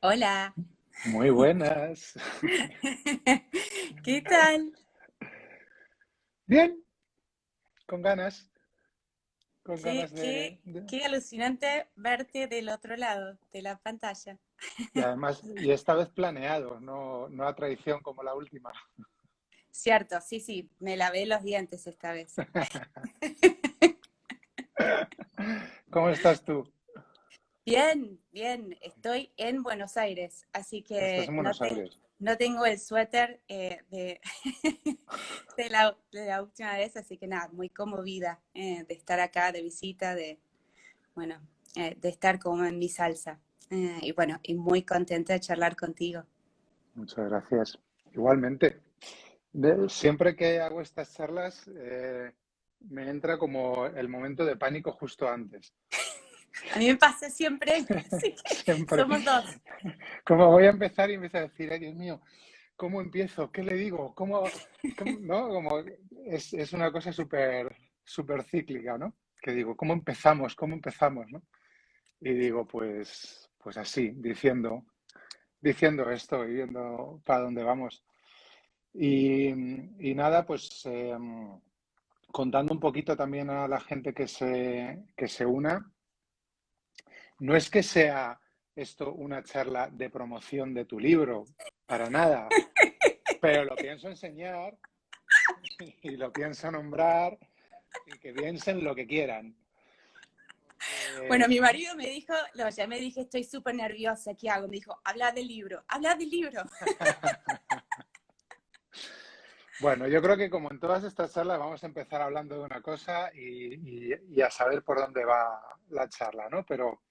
Hola. Muy buenas. ¿Qué tal? Bien, con ganas, con ganas Qué, qué, qué alucinante verte del otro lado de la pantalla. y además, y esta vez planeado, no a traición como la última. Cierto, sí, sí, me lavé los dientes esta vez. ¿Cómo estás tú? Bien, bien, estoy en Buenos Aires, así Estás que en Buenos Aires. no tengo el suéter de la última vez, así que nada, muy conmovida de estar acá de visita, bueno, de estar como en mi salsa. Y bueno, y muy contenta de charlar contigo. Muchas gracias. Igualmente, siempre que hago estas charlas, me entra como el momento de pánico justo antes. A mí me pasa siempre, así que Siempre. somos dos. Como voy a empezar y empiezo a decir, ay Dios mío, ¿cómo empiezo? ¿Qué le digo? ¿No? Como es una cosa súper cíclica, ¿no? Que digo, ¿cómo empezamos? ¿Cómo empezamos? ¿No? Y digo, pues así, diciendo esto y viendo para dónde vamos. Y nada, pues contando un poquito también a la gente que se una. No es que sea esto una charla de promoción de tu libro, para nada, pero lo pienso enseñar y lo pienso nombrar y que piensen lo que quieran. Bueno, Eh, mi marido me dijo, lo llamé, dije, estoy súper nerviosa, ¿qué hago? Me dijo, habla del libro, habla del libro. bueno, yo creo que como en todas estas charlas vamos a empezar hablando de una cosa y a saber por dónde va la charla, ¿no? Pero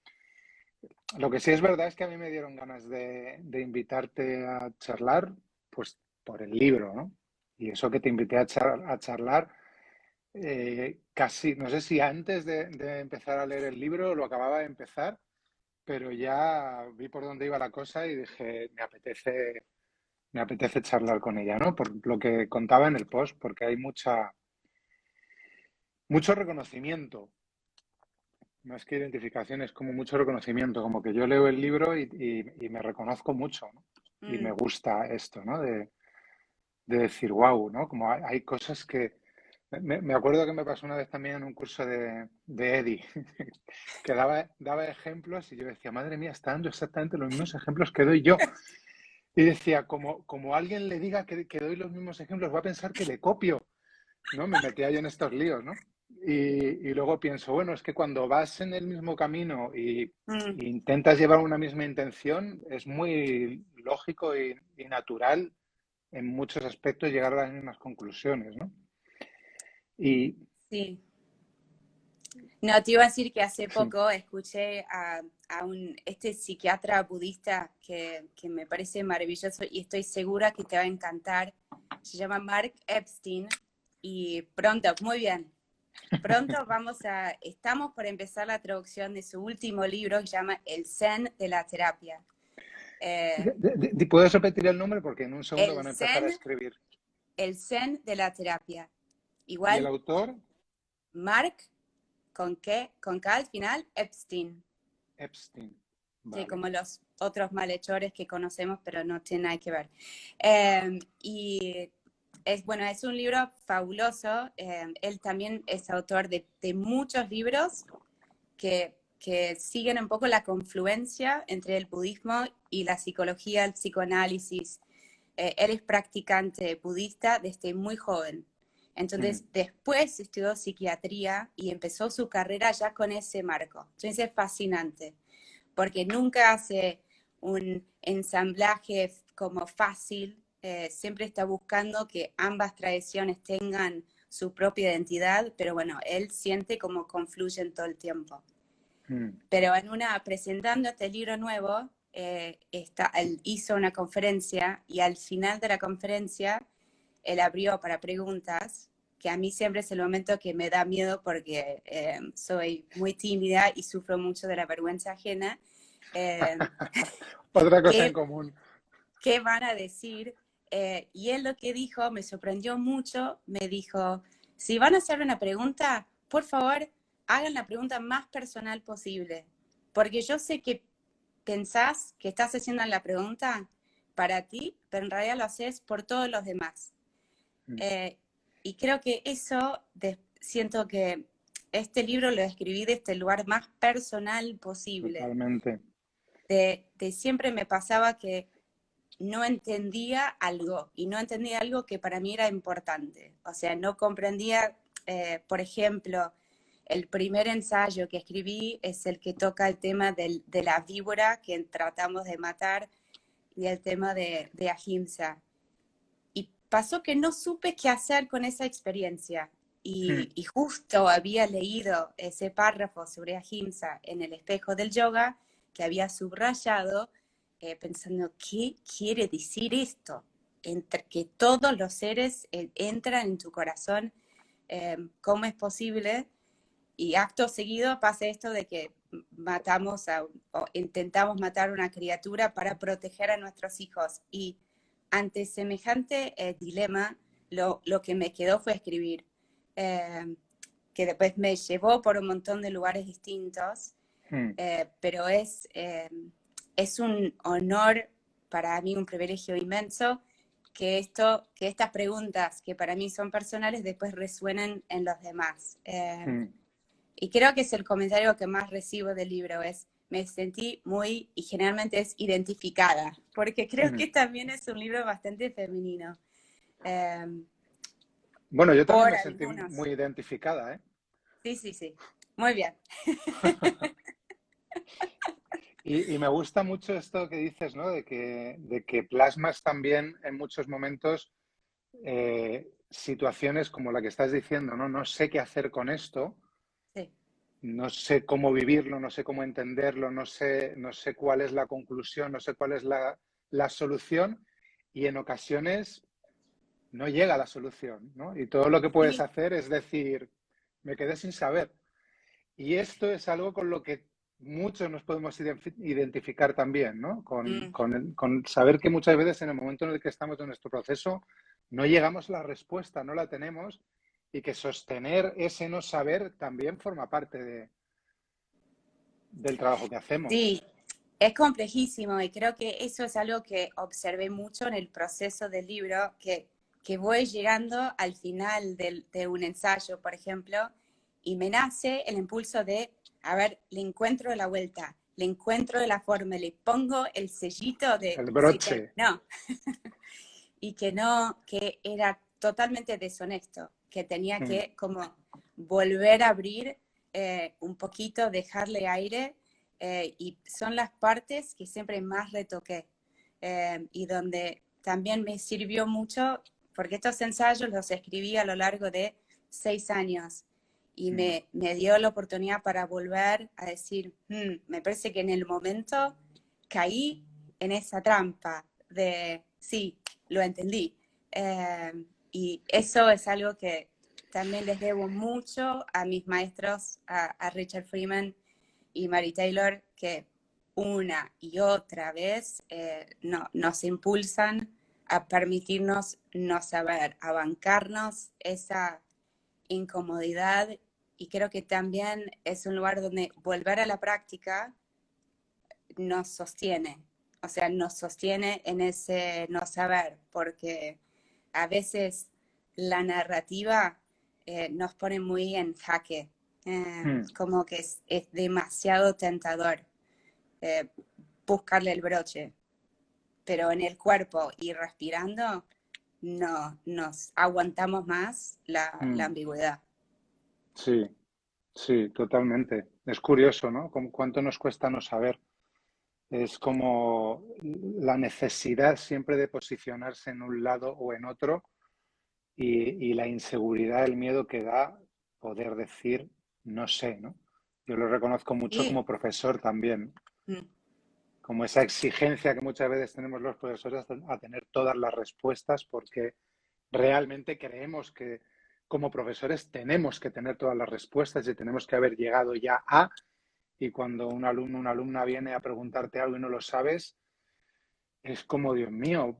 lo que sí es verdad es que a mí me dieron ganas de invitarte a charlar, pues por el libro, ¿no? Y eso que te invité a charlar, casi, no sé si antes de empezar a leer el libro lo acababa de empezar, pero ya vi por dónde iba la cosa y dije, me apetece charlar con ella, ¿no? Por lo que contaba en el post, porque hay mucho reconocimiento, más que identificación, es como mucho reconocimiento, como que yo leo el libro y me reconozco mucho, ¿no? Y me Mm, gusta esto, ¿no? De decir, wow, ¿no? Como hay cosas que... Me acuerdo que me pasó una vez también en un curso de Eddie, que daba ejemplos y yo decía, madre mía, está dando exactamente los mismos ejemplos que doy yo. Y decía, como alguien le diga que doy los mismos ejemplos, va a pensar que le copio, ¿no? Me metía yo en estos líos, ¿no? Y luego pienso, bueno, es que cuando vas en el mismo camino mm. y intentas llevar una misma intención, es muy lógico y natural en muchos aspectos llegar a las mismas conclusiones, ¿no? Y Sí. No, te iba a decir que hace sí, poco escuché a este psiquiatra budista que me parece maravilloso y estoy segura que te va a encantar. Se llama Mark Epstein y pronto, muy bien, pronto estamos por empezar la traducción de su último libro que se llama El Zen de la terapia. Eh, ¿puedes repetir el nombre? Porque en un segundo el van a empezar a Zen, escribir. el Zen de la terapia. ¿Y el Igual, autor? Mark con K al final, Epstein. Epstein. Sí, Vale. como los otros malhechores que conocemos, pero no tiene nada que ver. Y bueno, es un libro fabuloso. Él también es autor de muchos libros que siguen un poco la confluencia entre el budismo y la psicología, el psicoanálisis. Él es practicante budista desde muy joven. Mm, Entonces, después estudió psiquiatría y empezó su carrera ya con ese marco. Entonces, es fascinante porque nunca hace un ensamblaje como fácil, siempre está buscando que ambas tradiciones tengan su propia identidad, pero bueno, él siente como confluyen todo el tiempo. mm. Pero presentando este libro nuevo, él hizo una conferencia y al final de la conferencia, él abrió para preguntas, que a mí siempre es el momento que me da miedo porque soy muy tímida y sufro mucho de la vergüenza ajena. Eh, Otra cosa en ¿qué, común. ¿Qué van a decir? Y él lo que dijo me sorprendió mucho, me dijo, si van a hacer una pregunta, por favor, hagan la pregunta más personal posible, porque yo sé que pensás que estás haciendo la pregunta para ti, pero en realidad lo haces por todos los demás. Y creo que eso, siento que este libro lo escribí desde el lugar más personal posible. Totalmente. De siempre me pasaba que no entendía algo, y no entendía algo que para mí era importante. O sea, no comprendía, por ejemplo, el primer ensayo que escribí es el que toca el tema de la víbora que tratamos de matar, y el tema de ahimsa. Y pasó que no supe qué hacer con esa experiencia. Y justo había leído ese párrafo sobre ahimsa en el espejo del yoga, que había subrayado, pensando, ¿qué quiere decir esto? Entre que todos los seres entran en tu corazón, ¿cómo es posible? Y acto seguido pasa esto de que matamos o intentamos matar a una criatura para proteger a nuestros hijos. Y ante semejante dilema, lo que me quedó fue escribir, que después me llevó por un montón de lugares distintos, pero es un honor para mí, un privilegio inmenso, que estas preguntas que para mí son personales después resuenen en los demás. Y creo que es el comentario que más recibo del libro, me sentí muy, y generalmente es identificada, porque creo que también es un libro bastante femenino. Bueno, yo también Por me sentí algunos. muy identificada, ¿eh? Sí. Muy bien. Y me gusta mucho esto que dices, ¿no? De que plasmas también en muchos momentos situaciones como la que estás diciendo, ¿no? No sé qué hacer con esto, Sí. no sé cómo vivirlo, no sé cómo entenderlo, no sé cuál es la conclusión, no sé cuál es la solución, y en ocasiones no llega a la solución, ¿no? Y todo lo que puedes Sí. hacer es decir, me quedé sin saber. Y esto es algo con lo que muchos nos podemos identificar también, ¿no? Con saber que muchas veces en el momento en el que estamos en nuestro proceso no llegamos a la respuesta, no la tenemos, y que sostener ese no saber también forma parte del trabajo que hacemos. Sí, es complejísimo, y creo que eso es algo que observé mucho en el proceso del libro, que voy llegando al final de un ensayo, por ejemplo, y me nace el impulso de, a ver, le encuentro la vuelta, le encuentro la forma, le pongo el sellito de El se broche. terminó. Y que no, que era totalmente deshonesto, que tenía que como volver a abrir un poquito, dejarle aire, y son las partes que siempre más retoqué, y donde también me sirvió mucho, porque estos ensayos los escribí a lo largo de 6 años, y me dio la oportunidad para volver a decir, me parece que en el momento caí en esa trampa de, sí, lo entendí. Y eso es algo que también les debo mucho a mis maestros, a Richard Freeman y Mary Taylor, que una y otra vez nos impulsan a permitirnos no saber, a bancarnos esa incomodidad. Y creo que también es un lugar donde volver a la práctica nos sostiene, o sea, nos sostiene en ese no saber, porque a veces la narrativa nos pone muy en jaque, como que es demasiado tentador buscarle el broche, pero en el cuerpo y respirando no nos aguantamos más la ambigüedad. Sí, sí, totalmente. Es curioso, ¿no? Cuánto nos cuesta no saber. Es como la necesidad siempre de posicionarse en un lado o en otro, y la inseguridad, el miedo que da poder decir no sé, ¿no? Yo lo reconozco mucho Sí. como profesor también, como esa exigencia que muchas veces tenemos los profesores a tener todas las respuestas, porque realmente creemos que como profesores tenemos que tener todas las respuestas y tenemos que haber llegado ya a, y cuando un alumno o una alumna viene a preguntarte algo y no lo sabes, es como, Dios mío,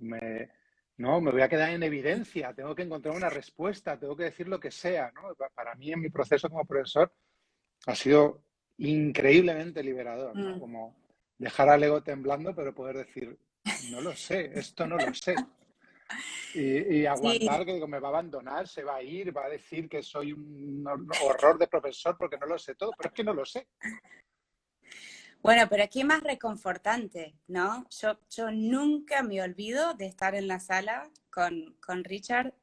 no, me voy a quedar en evidencia, tengo que encontrar una respuesta, tengo que decir lo que sea, ¿no? Para mí, en mi proceso como profesor, ha sido increíblemente liberador, ¿no? Como dejar al ego temblando, pero poder decir, no lo sé, esto no lo sé. Y Sí, aguantar que digo, me va a abandonar, se va a ir, va a decir que soy un horror de profesor porque no lo sé todo, pero es que no lo sé. bueno, pero qué más reconfortante, ¿no? Yo nunca me olvido de estar en la sala con Richard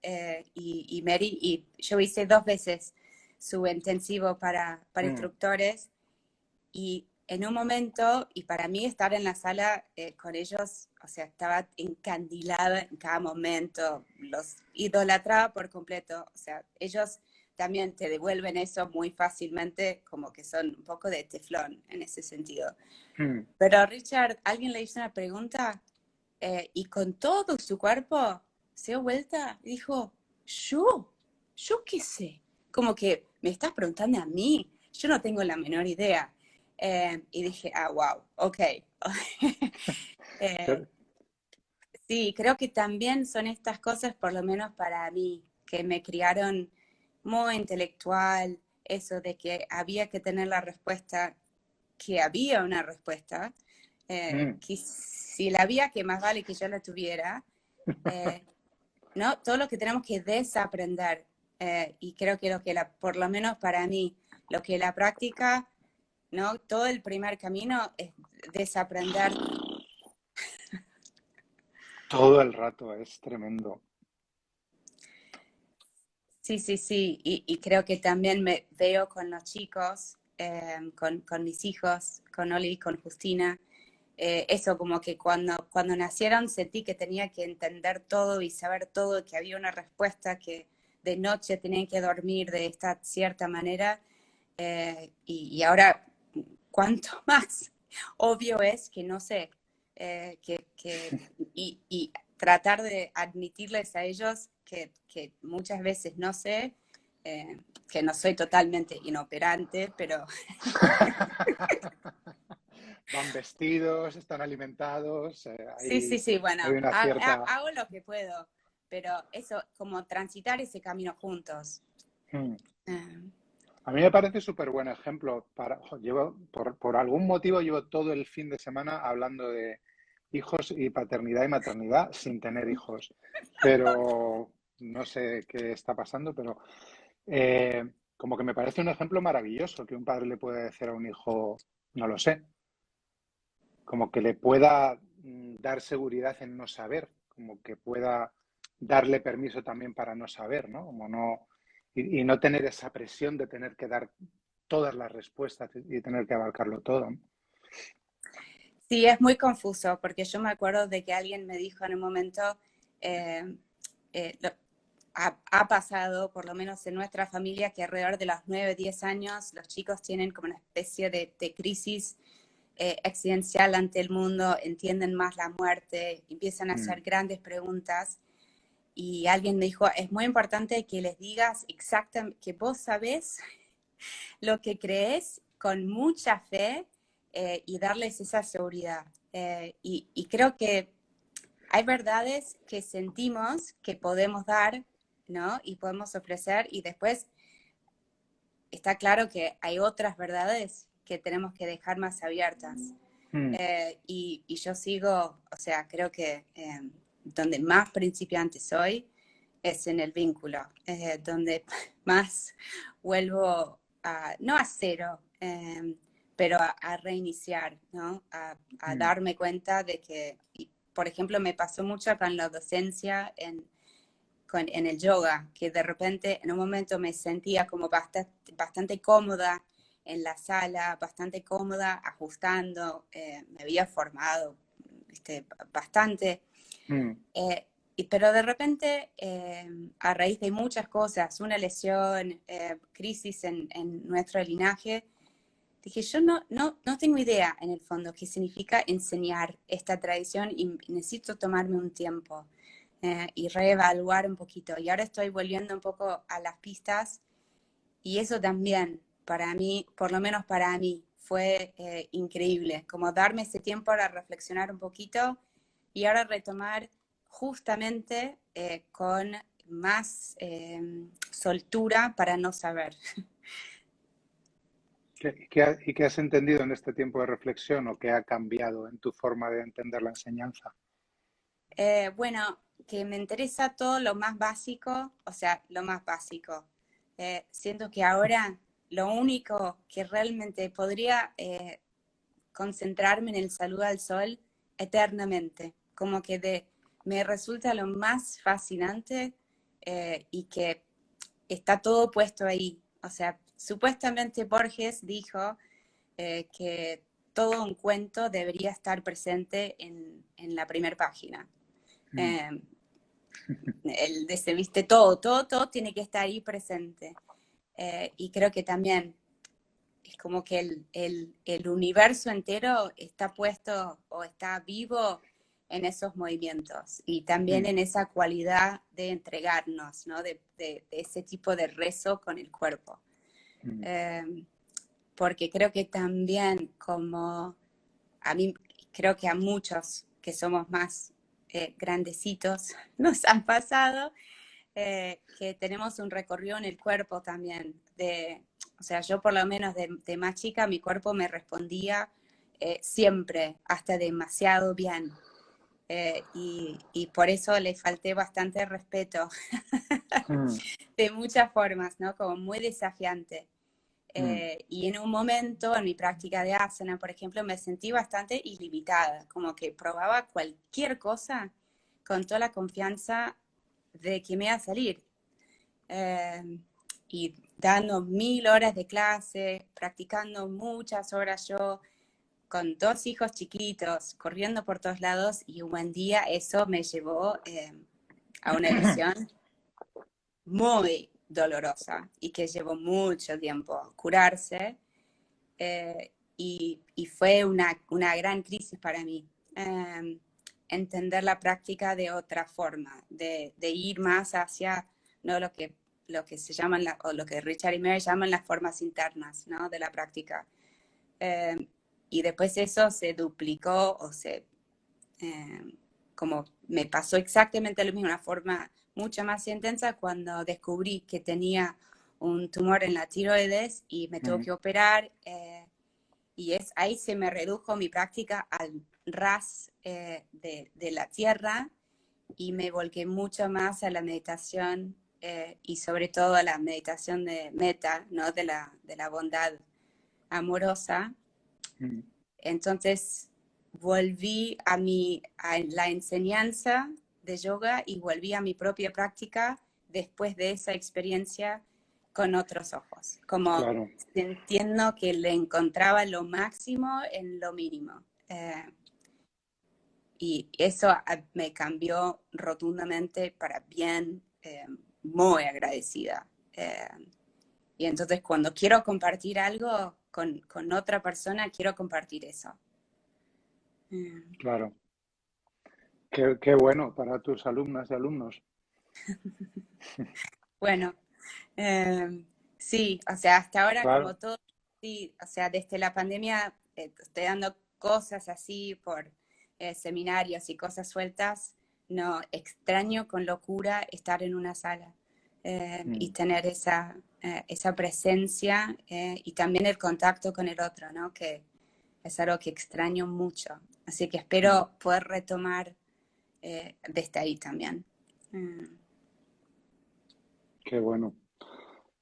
y Mary, y yo hice 2 veces su intensivo para Mm, instructores, y en un momento, y para mí estar en la sala con ellos, o sea, estaba encandilada en cada momento, los idolatraba por completo, o sea, ellos también te devuelven eso muy fácilmente, como que son un poco de teflón en ese sentido. mm. Pero Richard, alguien le hizo una pregunta y con todo su cuerpo se dio vuelta y dijo, yo qué sé, como que me estás preguntando a mí, yo no tengo la menor idea. Y dije, wow, ok. Eh, Pero- sí, creo que también son estas cosas, por lo menos para mí, que me criaron muy intelectual, eso de que había que tener la respuesta, que había una respuesta, mm. que si la había, que más vale que yo la tuviera, eh, ¿no? Todo lo que tenemos que desaprender. Y creo que por lo menos para mí, lo que la práctica, ¿no? Todo el primer camino es desaprender. Todo el rato es tremendo. Sí, sí, sí. Y creo que también me veo con los chicos, con mis hijos, con Oli, con Justina. Eso como que cuando nacieron sentí que tenía que entender todo y saber todo, que había una respuesta, que de noche tenían que dormir de esta cierta manera. Y ahora, cuanto más obvio es que no sé, y tratar de admitirles a ellos que muchas veces no sé, que no soy totalmente inoperante, pero Van vestidos, están alimentados, sí, sí, sí, bueno, hay una cierta... hago lo que puedo, pero eso, como transitar ese camino juntos. Mm. Eh, A mí me parece súper buen ejemplo. Por algún motivo llevo todo el fin de semana hablando de hijos y paternidad y maternidad sin tener hijos. Pero no sé qué está pasando, pero como que me parece un ejemplo maravilloso que un padre le puede decir a un hijo, no lo sé, como que le pueda dar seguridad en no saber, como que pueda darle permiso también para no saber, ¿no? Como no, y no tener esa presión de tener que dar todas las respuestas y tener que abarcarlo todo. Sí, es muy confuso, porque yo me acuerdo de que alguien me dijo en un momento, eh, ha pasado, por lo menos en nuestra familia, que alrededor de los 9, 10 años los chicos tienen como una especie de crisis existencial ante el mundo, entienden más la muerte, empiezan a Mm, hacer grandes preguntas. Y alguien me dijo, es muy importante que les digas exactamente, que vos sabés lo que crees con mucha fe y darles esa seguridad. Y creo que hay verdades que sentimos que podemos dar, ¿no? Y podemos ofrecer, y después está claro que hay otras verdades que tenemos que dejar más abiertas. mm, Y yo sigo, o sea, creo que donde más principiante soy es en el vínculo, donde más vuelvo a, no a cero, pero a reiniciar, ¿no? A mm, darme cuenta de que, por ejemplo, me pasó mucho con la docencia en el yoga, que de repente en un momento me sentía como bastante cómoda en la sala, bastante cómoda ajustando, me había formado, ¿viste? Bastante, mm, eh, pero de repente, a raíz de muchas cosas, una lesión, crisis en nuestro linaje, dije, yo no tengo idea en el fondo qué significa enseñar esta tradición y necesito tomarme un tiempo y reevaluar un poquito. Y ahora estoy volviendo un poco a las pistas y eso también, para mí, por lo menos para mí, fue increíble, como darme ese tiempo para reflexionar un poquito y ahora retomar justamente con más soltura para no saber. ¿Y qué has entendido en este tiempo de reflexión o qué ha cambiado en tu forma de entender la enseñanza? Bueno, que me interesa todo lo más básico, o sea, lo más básico. Siento que ahora lo único que realmente podría concentrarme en el saludo al sol eternamente, como que me resulta lo más fascinante y que está todo puesto ahí. O sea, supuestamente Borges dijo que todo un cuento debería estar presente en la primera página. Mm, Eh, el de se viste todo tiene que estar ahí presente. Y creo que también es como que el universo entero está puesto o está vivo en esos movimientos y también mm, en esa cualidad de entregarnos, ¿no? De ese tipo de rezo con el cuerpo. mm, Eh, Porque creo que también como a mí, creo que a muchos que somos más grandecitos nos han pasado que tenemos un recorrido en el cuerpo también. O sea, yo por lo menos de más chica mi cuerpo me respondía siempre, hasta demasiado bien. Y por eso le falté bastante respeto mm, de muchas formas, ¿no? Como muy desafiante. mm, Y en un momento en mi práctica de asana, por ejemplo, me sentí bastante ilimitada, como que probaba cualquier cosa con toda la confianza de que me iba a salir. Eh, y dando 1000 horas de clase, practicando muchas horas yo, con 2 hijos chiquitos, corriendo por todos lados, y un buen día eso me llevó a una lesión muy dolorosa y que llevó mucho tiempo curarse. Y fue una gran crisis para mí. Entender la práctica de otra forma, de ir más hacia ¿no? Lo que se llaman, o lo que Richard y Mary llaman las formas internas ¿no? de la práctica. Eh, y después eso se duplicó como me pasó exactamente lo mismo, una forma mucho más intensa cuando descubrí que tenía un tumor en la tiroides y me tuvo mm. que operar. Y ahí se me redujo mi práctica al ras de la tierra y me volqué mucho más a la meditación y sobre todo a la meditación de meta, ¿no? De la bondad amorosa. Mm, Entonces volví a la enseñanza de yoga y volví a mi propia práctica después de esa experiencia con otros ojos, como claro, sintiendo que le encontraba lo máximo en lo mínimo. Y eso me cambió rotundamente para bien, muy agradecida. Y entonces cuando quiero compartir algo con otra persona, quiero compartir eso. Mm. claro. Qué bueno para tus alumnas y alumnos. Bueno, sí, o sea, hasta ahora como Claro. todo, sí, o sea, desde la pandemia estoy dando cosas así por seminarios y cosas sueltas, no, extraño con locura estar en una sala y Mm, tener esa presencia y también el contacto con el otro, ¿no? Que es algo que extraño mucho. Así que mm. espero poder retomar desde ahí también. Mm. Qué bueno.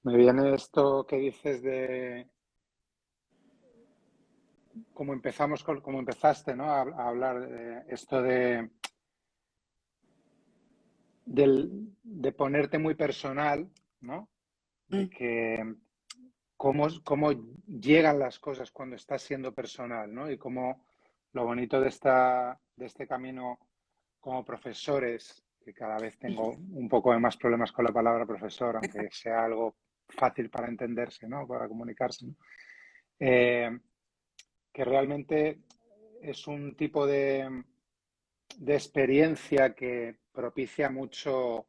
Me viene esto que dices de cómo empezamos, cómo empezaste, ¿no? A hablar de esto de ponerte muy personal, ¿no? De Mm. que cómo llegan las cosas cuando estás siendo personal, ¿no? Y cómo lo bonito de este camino como profesores, que cada vez tengo un poco de más problemas con la palabra profesor, aunque sea algo fácil para entenderse, ¿no? Para comunicarse, ¿no? Eh, que realmente es un tipo de experiencia que propicia mucho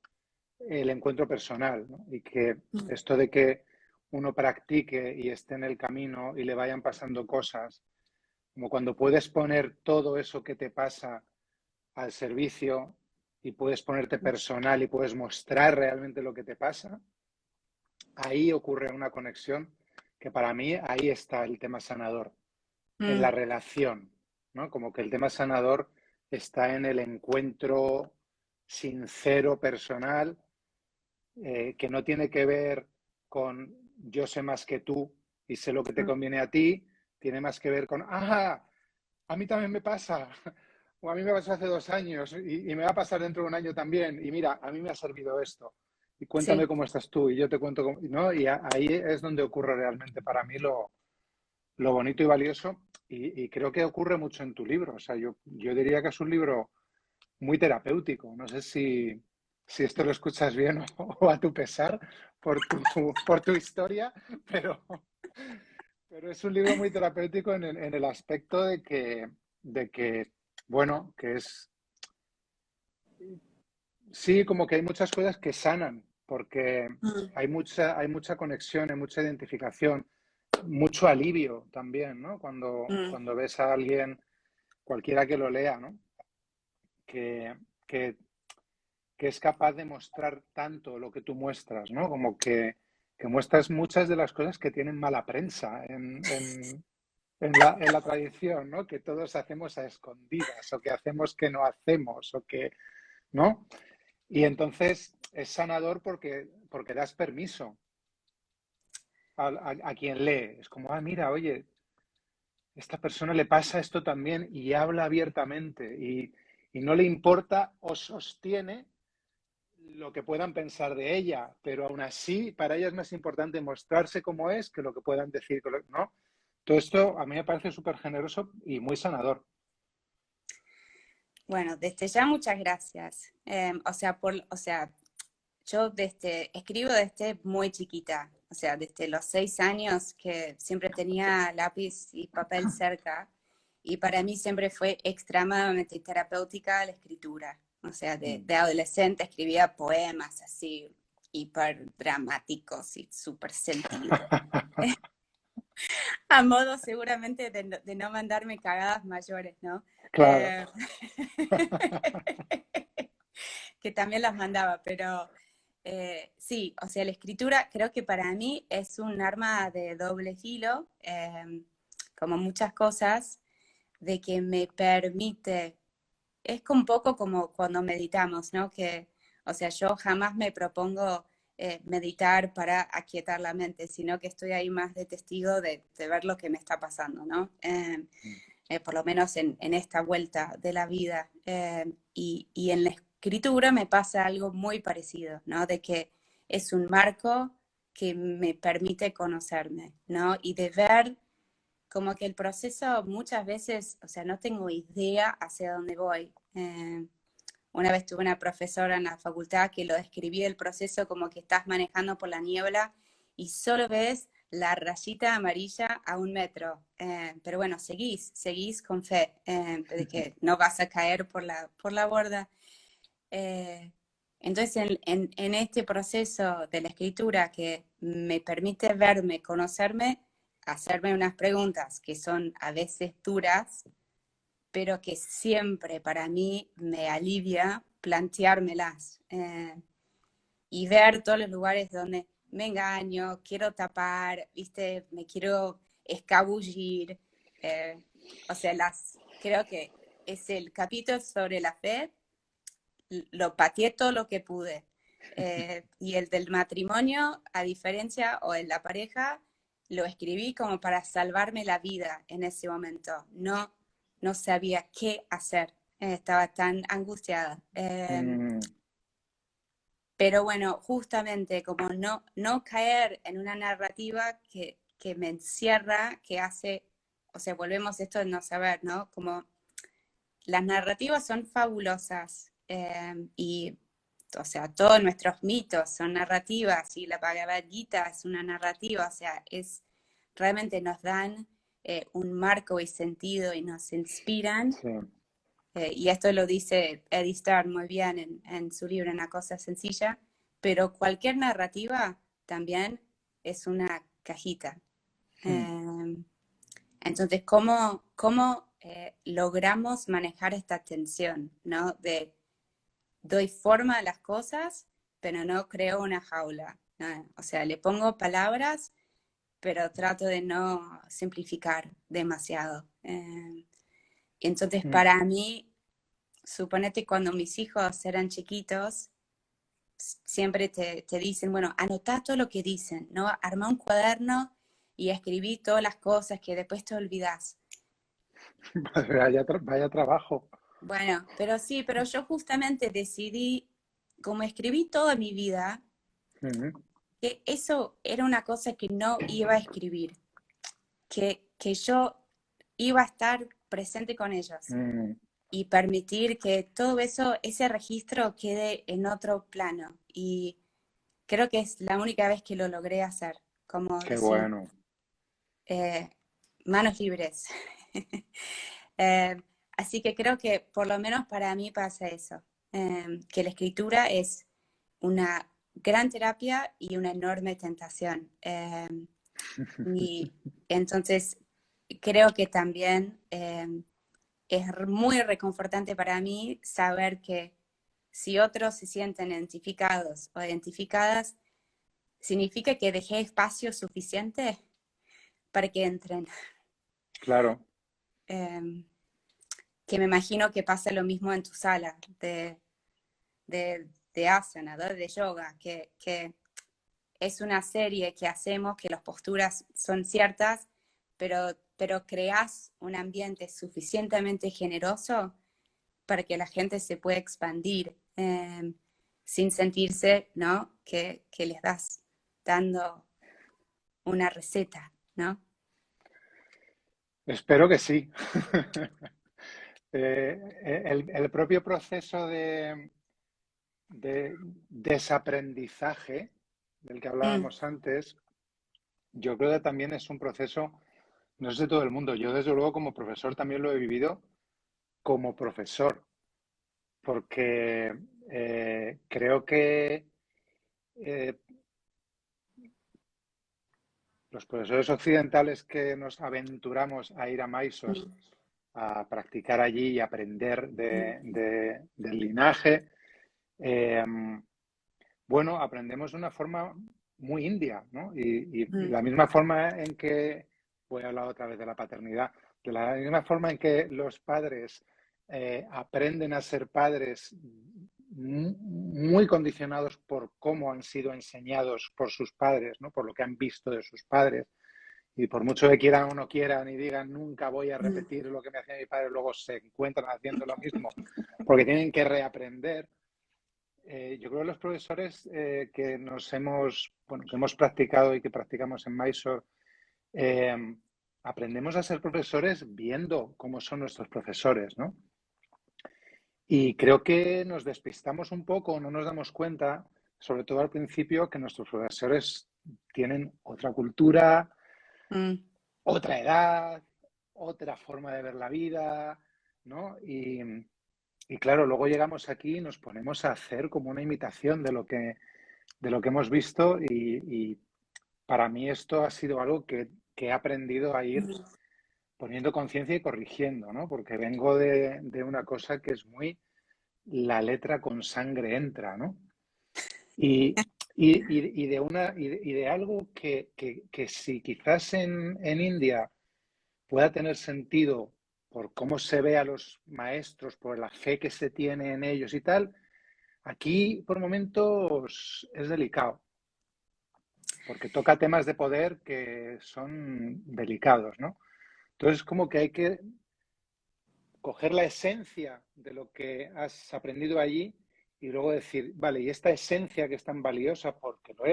el encuentro personal, ¿no? Y que Mm. esto de que uno practique y esté en el camino y le vayan pasando cosas, como cuando puedes poner todo eso que te pasa al servicio y puedes ponerte personal y puedes mostrar realmente lo que te pasa, ahí ocurre una conexión que para mí ahí está el tema sanador, en la Mm, relación, ¿no? Como que el tema sanador está en el encuentro sincero, personal, que no tiene que ver con yo sé más que tú y sé lo que te mm, conviene a ti, tiene más que ver con, a mí también me pasa, o a mí me pasó hace 2 años y me va a pasar dentro de un año también, y mira, a mí me ha servido esto, y cuéntame sí. cómo estás tú, y yo te cuento cómo, ¿no? Y ahí es donde ocurre realmente para mí lo bonito y valioso, y creo que ocurre mucho en tu libro, o sea, yo diría que es un libro muy terapéutico. No sé si esto lo escuchas bien o a tu pesar por tu historia, pero, pero es un libro muy terapéutico en el aspecto de que, bueno, que es, sí, como que hay muchas cosas que sanan, porque Mm, hay mucha conexión, hay mucha identificación, mucho alivio también, ¿no? Cuando, mm. cuando ves a alguien, cualquiera que lo lea, ¿no? Que, que que es capaz de mostrar tanto lo que tú muestras, ¿no? Como que muestras muchas de las cosas que tienen mala prensa en la tradición, ¿no? Que todos hacemos a escondidas o que hacemos que no hacemos o que, ¿no? Y entonces es sanador porque das permiso a quien lee. Es como, mira, oye, esta persona le pasa esto también y habla abiertamente y no le importa o sostiene lo que puedan pensar de ella, pero aún así para ella es más importante mostrarse como es que lo que puedan decir, ¿no? Todo esto a mí me parece súper generoso y muy sanador. Bueno, desde ya muchas gracias. O sea, yo escribo desde muy chiquita, o sea, desde los 6 años que siempre tenía lápiz y papel cerca, y para mí siempre fue extremadamente terapéutica la escritura. O sea, Mm. de adolescente escribía poemas así, hiper dramáticos y súper sentidos. A modo seguramente de no mandarme cagadas mayores, ¿no? Claro. Eh, que también las mandaba, pero sí, o sea, la escritura creo que para mí es un arma de doble filo, como muchas cosas, de que me permite, es un poco como cuando meditamos, ¿no? Que, o sea, yo jamás me propongo meditar para aquietar la mente, sino que estoy ahí más de testigo de ver lo que me está pasando, ¿no? Por lo menos en esta vuelta de la vida. Y en la escritura me pasa algo muy parecido, ¿no? De que es un marco que me permite conocerme, ¿no? Y de ver como que el proceso muchas veces, o sea, no tengo idea hacia dónde voy. Una vez tuve una profesora en la facultad que lo describía el proceso como que estás manejando por la niebla y solo ves la rayita amarilla a 1 metro. Pero bueno, seguís con fe de que no vas a caer por la borda. Eh, entonces, en este proceso de la escritura que me permite verme, conocerme, hacerme unas preguntas que son a veces duras, pero que siempre para mí me alivia planteármelas y ver todos los lugares donde me engaño, quiero tapar, ¿viste? Me quiero escabullir. eh, o sea, creo que es el capítulo sobre la fe, lo pateé todo lo que pude. Y el del matrimonio, a diferencia, o en la pareja, lo escribí como para salvarme la vida en ese momento. No sabía qué hacer. Estaba tan angustiada. Mm, Pero bueno, justamente como no caer en una narrativa que me encierra, que hace, o sea, volvemos a esto de no saber, ¿no? Como las narrativas son fabulosas y, o sea, todos nuestros mitos son narrativas y la Bhagavad Gita es una narrativa, o sea, realmente nos dan un marco y sentido y nos inspiran. sí. Y esto lo dice Eddie Starr muy bien en su libro Una cosa sencilla, pero cualquier narrativa también es una cajita. Mm, Eh, entonces, ¿cómo logramos manejar esta tensión, ¿no? De doy forma a las cosas, pero no creo una jaula, ¿no? O sea, le pongo palabras, pero trato de no simplificar demasiado. Entonces, Mm. para mí, suponete cuando mis hijos eran chiquitos, siempre te dicen, bueno, anotá todo lo que dicen, ¿no? Arma un cuaderno y escribí todas las cosas que después te olvidás. Vaya trabajo. Bueno, pero sí, pero yo justamente decidí, como escribí toda mi vida, Ujú. que eso era una cosa que no iba a escribir, que yo iba a estar presente con ellos Mm. y permitir que todo eso, ese registro quede en otro plano. Y creo que es la única vez que lo logré hacer, como Qué decir, bueno. eh, manos libres. Eh, así que creo que por lo menos para mí pasa eso, que la escritura es una gran terapia y una enorme tentación. Y entonces creo que también es muy reconfortante para mí saber que si otros se sienten identificados o identificadas, significa que dejé espacio suficiente para que entren. Claro. Eh, que me imagino que pasa lo mismo en tu sala de asana, ¿no? De yoga, que es una serie que hacemos, que las posturas son ciertas, pero creas un ambiente suficientemente generoso para que la gente se pueda expandir sin sentirse, ¿no? Que les das dando una receta, ¿no? Espero que sí. El propio proceso de desaprendizaje del que Mm, hablábamos antes, yo creo que también es un proceso, no es de todo el mundo. Yo, desde luego, como profesor también lo he vivido como profesor, porque creo que eh, los profesores occidentales que nos aventuramos a ir a Mysore mm, a practicar allí y aprender mm, del linaje, eh, bueno, aprendemos de una forma muy india, ¿no? Y mm, la misma forma en que, voy a hablar otra vez de la paternidad, de la misma forma en que los padres aprenden a ser padres muy condicionados por cómo han sido enseñados por sus padres, ¿no? Por lo que han visto de sus padres. Y por mucho que quieran o no quieran y digan nunca voy a mm, repetir lo que me hacía mi padre, luego se encuentran haciendo lo mismo porque tienen que reaprender. Yo creo que los profesores que nos hemos, bueno, que hemos practicado y que practicamos en Mysore, eh, aprendemos a ser profesores viendo cómo son nuestros profesores, ¿no? Y creo que nos despistamos un poco, no nos damos cuenta, sobre todo al principio, que nuestros profesores tienen otra cultura, mm. otra edad, otra forma de ver la vida, ¿no? Y claro, luego llegamos aquí y nos ponemos a hacer como una imitación de lo que hemos visto y para mí esto ha sido algo que he aprendido a ir Mm. poniendo conciencia y corrigiendo, ¿no? Porque vengo de una cosa que es muy la letra con sangre entra, ¿no? Y, y de algo que si quizás en India pueda tener sentido por cómo se ve a los maestros, por la fe que se tiene en ellos y tal, aquí por momentos es delicado, porque toca temas de poder que son delicados, ¿no? Entonces, como que hay que coger la esencia de lo que has aprendido allí y luego decir, vale, y esta esencia que es tan valiosa porque lo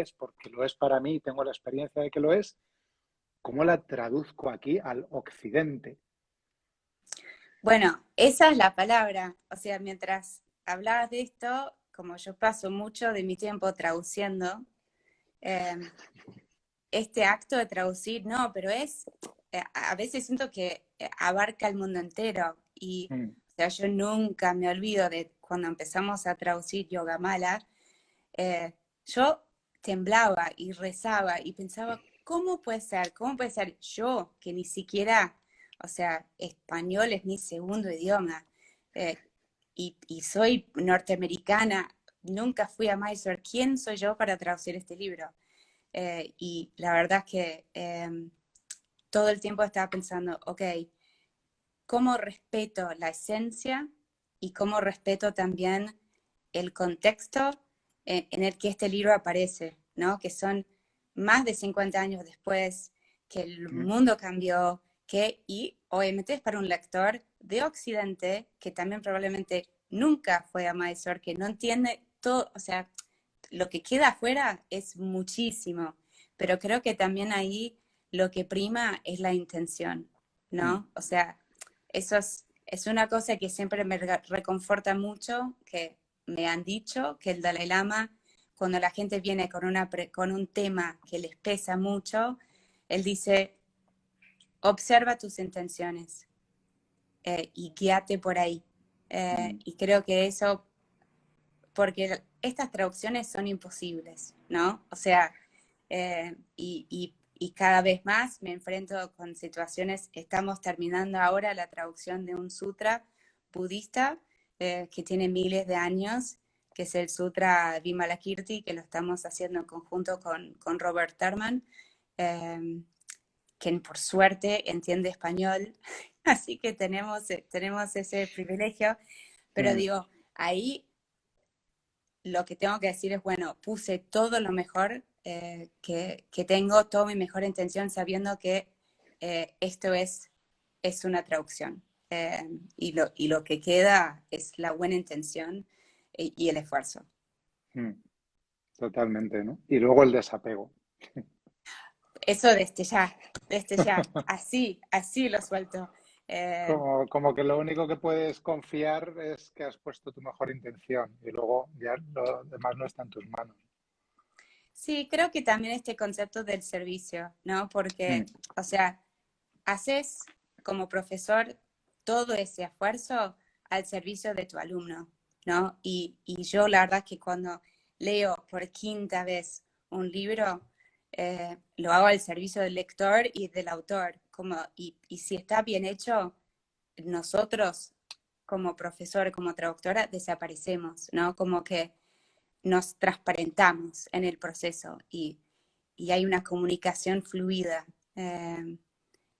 es para mí, tengo la experiencia de que lo es, ¿cómo la traduzco aquí al occidente? Bueno, esa es la palabra. O sea, mientras hablabas de esto, como yo paso mucho de mi tiempo traduciendo, eh, este acto de traducir, no, pero a veces siento que abarca el mundo entero. Y, Mm. o sea, yo nunca me olvido de cuando empezamos a traducir Yoga Mala, yo temblaba y rezaba y pensaba, ¿cómo puede ser? ¿Cómo puede ser yo que ni siquiera, o sea, español es mi segundo idioma eh, y soy norteamericana, nunca fui a Mysore, ¿quién soy yo para traducir este libro? Y la verdad es que todo el tiempo estaba pensando, ok, ¿cómo respeto la esencia y cómo respeto también el contexto en el que este libro aparece, ¿no? Que son más de 50 años después, que el mundo cambió, y obviamente es para un lector de Occidente, que también probablemente nunca fue a Mysore, que no entiende todo, o sea, lo que queda afuera es muchísimo, pero creo que también ahí lo que prima es la intención, ¿no? O sea, eso es una cosa que siempre me reconforta mucho, que me han dicho que el Dalai Lama, cuando la gente viene con un tema que les pesa mucho, él dice, observa tus intenciones y guíate por ahí. Y creo que eso, porque estas traducciones son imposibles, ¿no? O sea, y cada vez más me enfrento con situaciones, estamos terminando ahora la traducción de un sutra budista que tiene miles de años, que es el Sutra Vimalakirti, que lo estamos haciendo en conjunto con Robert Thurman, quien por suerte entiende español, así que tenemos ese privilegio, pero digo, ahí lo que tengo que decir es, bueno, puse todo lo mejor que tengo, toda mi mejor intención, sabiendo que esto es una traducción. Y lo que queda es la buena intención y el esfuerzo. Totalmente, ¿no? Y luego el desapego. Eso desde ya, así lo suelto. Eh, Como que lo único que puedes confiar es que has puesto tu mejor intención y luego ya lo demás no está en tus manos. sí, creo que también este concepto del servicio, ¿no? Porque, o sea, haces como profesor todo ese esfuerzo al servicio de tu alumno, ¿no? Y yo la verdad que cuando leo por quinta vez un libro, lo hago al servicio del lector y del autor, y si está bien hecho, nosotros como profesor, como traductora, desaparecemos, ¿no? Como que nos transparentamos en el proceso y hay una comunicación fluida.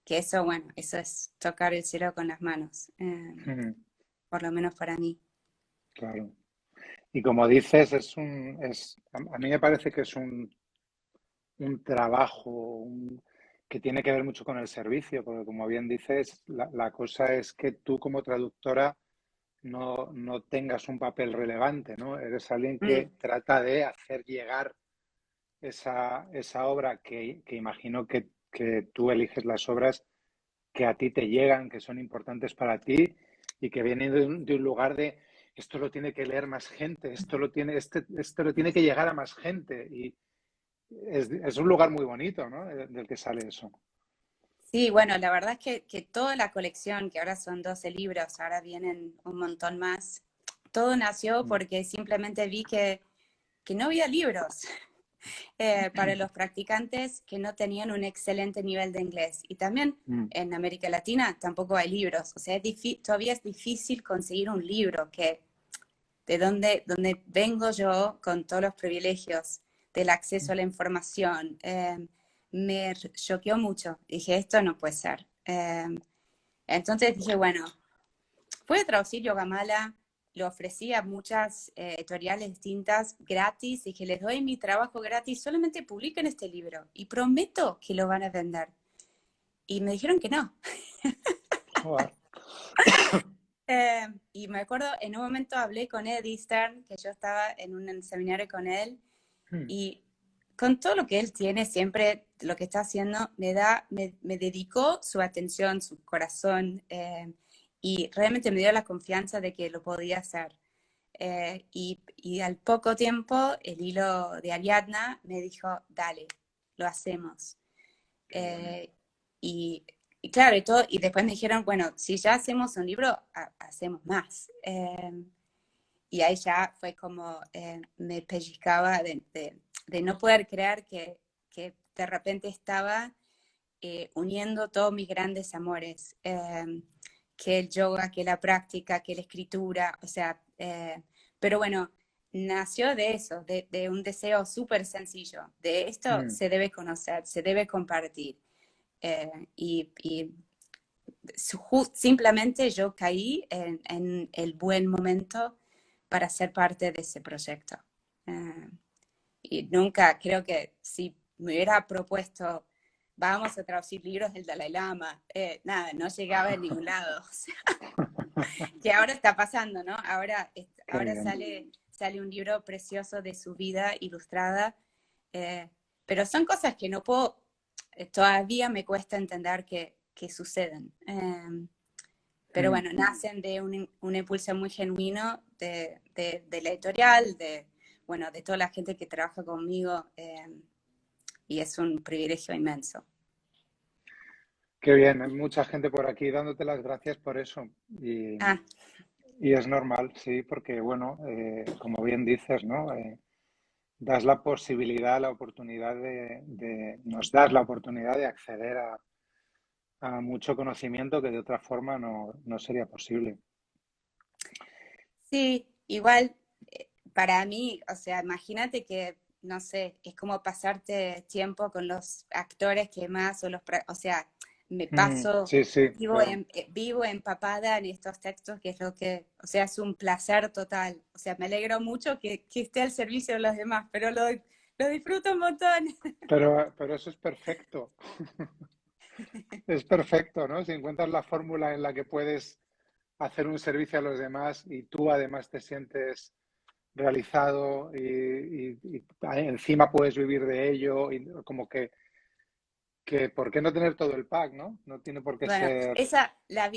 Que eso, bueno, eso es tocar el cielo con las manos, por lo menos para mí. Claro. Y como dices, a mí me parece que es un trabajo que tiene que ver mucho con el servicio, porque como bien dices, la cosa es que tú como traductora no tengas un papel relevante, ¿no? Eres alguien Mm, que trata de hacer llegar esa obra que imagino que tú eliges las obras que a ti te llegan, que son importantes para ti y que vienen de un lugar de esto lo tiene que leer más gente, esto lo tiene que llegar a más gente. Y es un lugar muy bonito, ¿no? Del que sale eso. sí, bueno, la verdad es que toda la colección, que ahora son 12 libros, ahora vienen un montón más, todo nació Mm, porque simplemente vi que no había libros para los practicantes que no tenían un excelente nivel de inglés. Y también mm, en América Latina tampoco hay libros. O sea, todavía es difícil conseguir un libro que de donde vengo yo con todos los privilegios del acceso a la información, me choqueó mucho. Dije, esto no puede ser. Entonces dije, bueno, pude traducir Yogamala, lo ofrecí a muchas editoriales distintas gratis. Dije, les doy mi trabajo gratis, solamente publiquen este libro y prometo que lo van a vender. Y me dijeron que no. joder. Y me acuerdo, en un momento hablé con Eddie Stern, que yo estaba en un seminario con él, Mm, y con todo lo que él tiene, siempre lo que está haciendo, me dedicó su atención, su corazón, y realmente me dio la confianza de que lo podía hacer. Y al poco tiempo, el hilo de Ariadna me dijo, dale, lo hacemos. qué bueno. Eh, y, y claro, y después me dijeron, bueno, si ya hacemos un libro, hacemos más. Y ahí ya fue como me pellizcaba de no poder creer que de repente estaba uniendo todos mis grandes amores, que el yoga, que la práctica, que la escritura, o sea, pero bueno, nació de eso, de un deseo súper sencillo, de esto Mm, se debe conocer, se debe compartir. Y simplemente yo caí en el buen momento para ser parte de ese proyecto. Eh, y nunca, creo que si me hubiera propuesto, vamos a traducir libros del Dalai Lama, nada, no llegaba a ningún lado. O sea, que ahora está pasando, ¿no? Ahora, qué ahora bien. sale un libro precioso de su vida ilustrada, eh, pero son cosas que no puedo, todavía me cuesta entender que suceden. Pero Mm. bueno, nacen de un impulso muy genuino de la editorial, bueno, de toda la gente que trabaja conmigo, y es un privilegio inmenso. Qué bien, hay mucha gente por aquí dándote las gracias por eso. Ah, Y es normal, sí, porque, bueno, como bien dices, ¿no? Das la posibilidad, la oportunidad nos das la oportunidad de acceder a mucho conocimiento que de otra forma no sería posible. sí, igual para mí, o sea, imagínate que, no sé, es como pasarte tiempo con los actores que más, o sea, me Mm, paso, sí, sí, claro. vivo empapada en estos textos, que es lo que, o sea, es un placer total. O sea, me alegro mucho que esté al servicio de los demás, pero lo disfruto un montón. Pero eso es perfecto. Es perfecto, ¿no? Si encuentras la fórmula en la que puedes hacer un servicio a los demás y tú además te sientes realizado y encima puedes vivir de ello y como que ¿por qué no tener todo el pack, ¿no? No tiene por qué Bueno, ser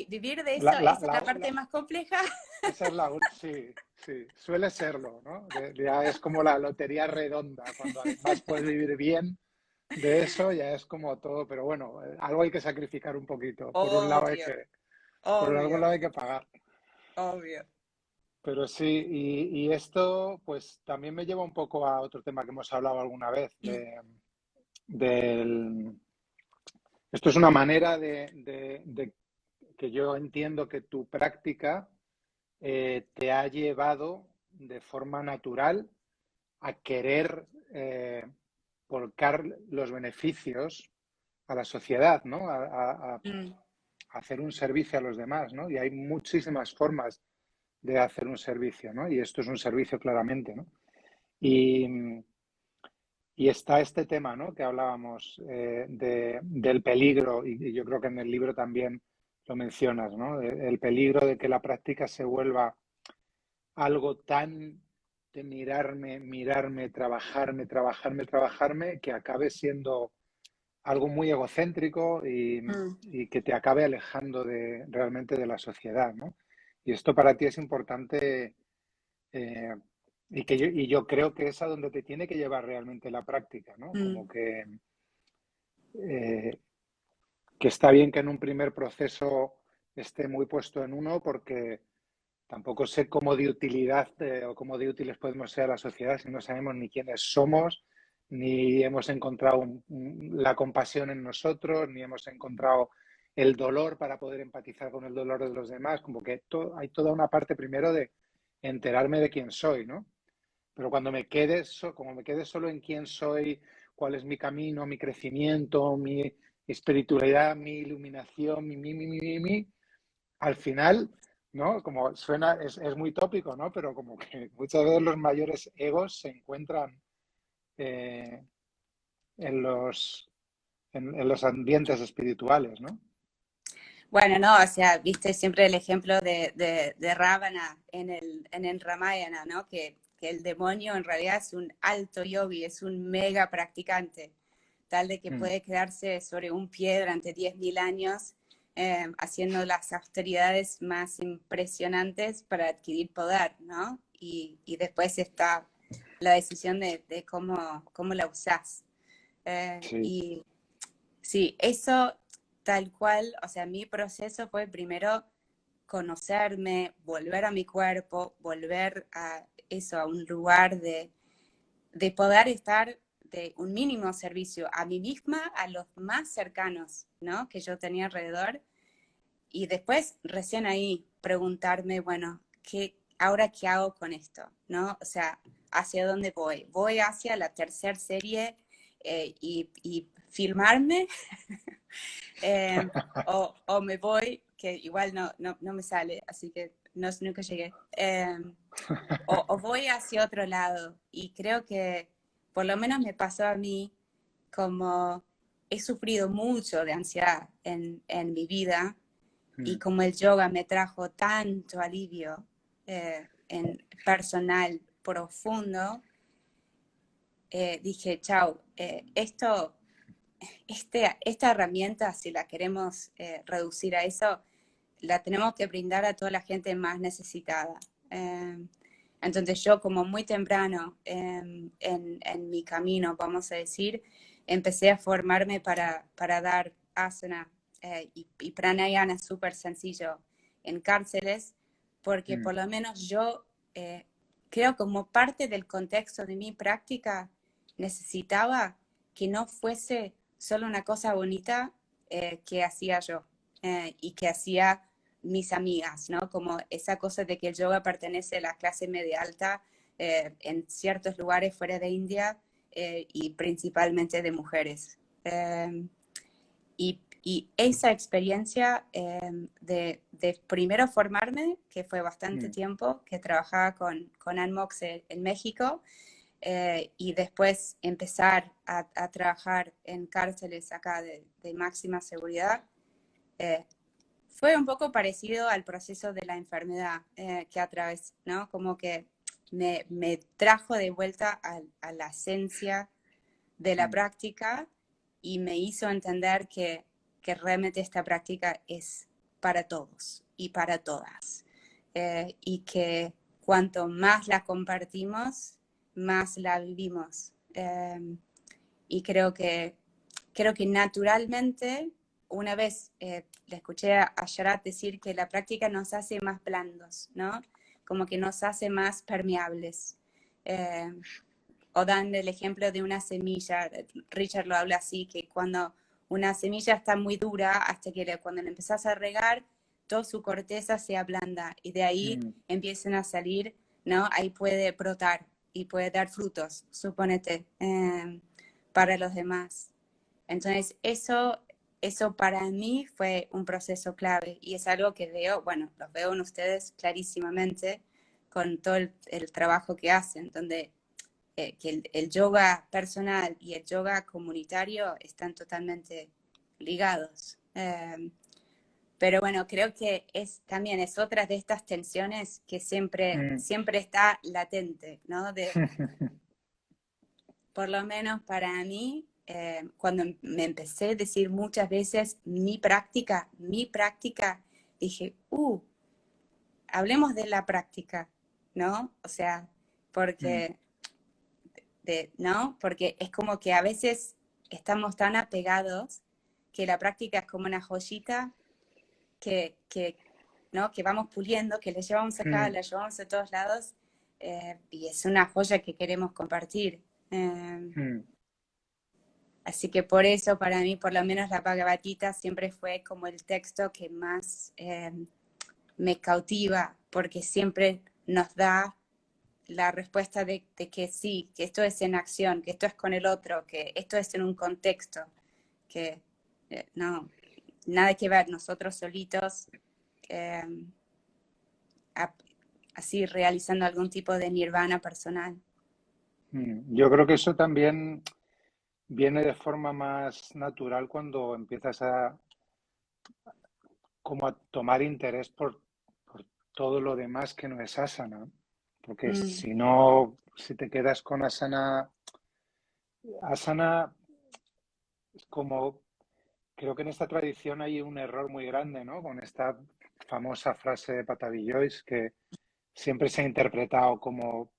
vivir de eso, la, la, esa es la la, parte más compleja. esa es sí, sí, suele serlo, ¿no? Ya es como la lotería redonda, cuando además puedes vivir bien de eso, ya es como todo, pero bueno, algo hay que sacrificar un poquito. Obvio, Por algún obvio, lado hay que pagar. obvio. Pero sí, y esto pues también me lleva un poco a otro tema que hemos hablado alguna vez, del, esto es una manera de que yo entiendo que tu práctica te ha llevado de forma natural a querer volcar los beneficios a la sociedad, ¿no? A Mm. hacer un servicio a los demás, ¿no? Y hay muchísimas formas de hacer un servicio, ¿no? Y esto es un servicio claramente, ¿no? Y, y está este tema, ¿no? Que hablábamos del peligro, y yo creo que en el libro también lo mencionas, ¿no? El peligro de que la práctica se vuelva algo tan de mirarme, trabajarme, que acabe siendo algo muy egocéntrico Mm. y que te acabe alejando realmente de la sociedad, ¿no? Y esto para ti es importante eh, y yo creo que es a donde te tiene que llevar realmente la práctica, ¿no? Mm. Como eh, que está bien que en un primer proceso esté muy puesto en uno porque tampoco sé cómo de utilidad o cómo de útiles podemos ser a la sociedad si no sabemos ni quiénes somos, ni hemos encontrado la compasión en nosotros, ni hemos encontrado el dolor para poder empatizar con el dolor de los demás. Como que hay toda una parte primero de enterarme de quién soy, ¿no? Pero cuando como me quede solo en quién soy, cuál es mi camino, mi crecimiento, mi espiritualidad, mi iluminación, al final, ¿no? Como suena, es muy tópico, ¿no? Pero como que muchas veces los mayores egos se encuentran eh, en en los ambientes espirituales, ¿no? Bueno, no, o sea, viste siempre el ejemplo de Ravana en el Ramayana, ¿no? Que el demonio en realidad es un alto yogi, es un mega practicante, tal de que Mm, puede quedarse sobre un pie durante 10.000 años, haciendo las austeridades más impresionantes para adquirir poder, ¿no? Y después está la decisión de cómo la usás. sí, Y sí, eso tal cual, o sea, mi proceso fue primero conocerme, volver a mi cuerpo, volver a eso, a un lugar de poder estar de un mínimo servicio a mí misma, a los más cercanos, ¿no? Que yo tenía alrededor. Y después, recién ahí, preguntarme, bueno, ¿ahora qué hago con esto? ¿No? O sea, ¿hacia dónde voy? ¿Voy hacia la tercera serie y filmarme? O me voy, que igual no me sale, así que nunca llegué. O voy hacia otro lado. Y creo que por lo menos me pasó a mí, como he sufrido mucho de ansiedad en mi vida, y como el yoga me trajo tanto alivio en personal profundo, dije, chao, esta herramienta, si la queremos reducir a eso, la tenemos que brindar a toda la gente más necesitada. Entonces yo, como muy temprano en mi camino, vamos a decir, empecé a formarme para dar asana y pranayana súper sencillo en cárceles, porque por lo menos yo creo, como parte del contexto de mi práctica, necesitaba que no fuese solo una cosa bonita que hacía yo y que hacía mis amigas, ¿no? Como esa cosa de que el yoga pertenece a la clase media alta en ciertos lugares fuera de India y principalmente de mujeres. Y esa experiencia de primero formarme, que fue bastante tiempo, que trabajaba con Anmox en México, y después empezar a trabajar en cárceles acá de máxima seguridad, fue un poco parecido al proceso de la enfermedad que atravesé, ¿no? Como que me trajo de vuelta a la esencia de la práctica y me hizo entender que realmente esta práctica es para todos y para todas. Y que cuanto más la compartimos, más la vivimos. Y creo que naturalmente, una vez le escuché a Sharat decir que la práctica nos hace más blandos, ¿no? Como que nos hace más permeables. O dan el ejemplo de una semilla, Richard lo habla así, que cuando una semilla está muy dura, hasta que cuando la empezás a regar, toda su corteza se ablanda y de ahí empiezan a salir, ¿no? Ahí puede brotar y puede dar frutos, suponete, para los demás. Entonces, eso para mí fue un proceso clave y es algo que veo, bueno, los veo en ustedes clarísimamente con todo el trabajo que hacen, donde que el yoga personal y el yoga comunitario están totalmente ligados. Pero bueno, creo que también es otra de estas tensiones que siempre está latente, ¿no? Por lo menos para mí, cuando me empecé a decir muchas veces mi práctica, dije, hablemos de la práctica, ¿no? O sea, porque ¿no? Porque es como que a veces estamos tan apegados que la práctica es como una joyita que, ¿no? Que vamos puliendo, que le llevamos acá, la llevamos a todos lados, y es una joya que queremos compartir. Así que por eso, para mí, por lo menos la Bhagavad Gita siempre fue como el texto que más me cautiva, porque siempre nos da la respuesta de que sí, que esto es en acción, que esto es con el otro, que esto es en un contexto, que no, nada que ver, nosotros solitos, eh, así realizando algún tipo de nirvana personal. Yo creo que eso también viene de forma más natural cuando empiezas a como a tomar interés por todo lo demás que no es asana. Porque si no, si te quedas con asana es como, creo que en esta tradición hay un error muy grande, ¿no? Con esta famosa frase de Patabi Joyce que siempre se ha interpretado como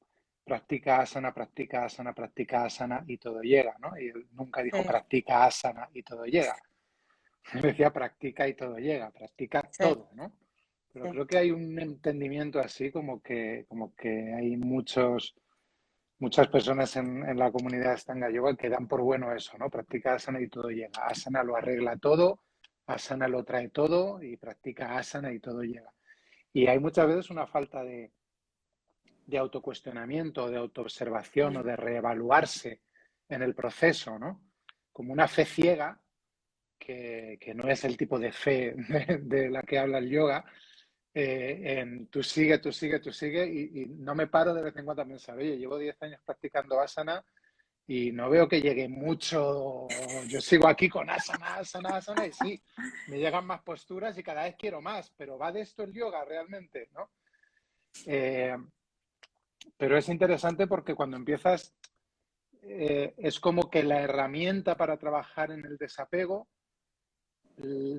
practica asana y todo llega, ¿no? Y él nunca dijo Sí, practica asana y todo llega. Él decía practica y todo llega, practica sí, todo, ¿no? Pero sí, creo que hay un entendimiento así como que hay muchas personas en la comunidad Astanga Yoga que dan por bueno eso, ¿no? Practica asana y todo llega. Asana lo arregla todo, asana lo trae todo y practica asana y todo llega. Y hay muchas veces una falta de autocuestionamiento, de autoobservación o Mm. de reevaluarse en el proceso, ¿no? Como una fe ciega, que no es el tipo de fe de la que habla el yoga, en tú sigue, tú sigue, tú sigue, y no me paro de vez en cuando a pensar, oye, llevo 10 años practicando asana y no veo que llegue mucho, yo sigo aquí con asana, asana, asana, y sí, me llegan más posturas y cada vez quiero más, pero ¿va de esto el yoga realmente, no? Eh, pero es interesante porque cuando empiezas, es como que la herramienta para trabajar en el desapego,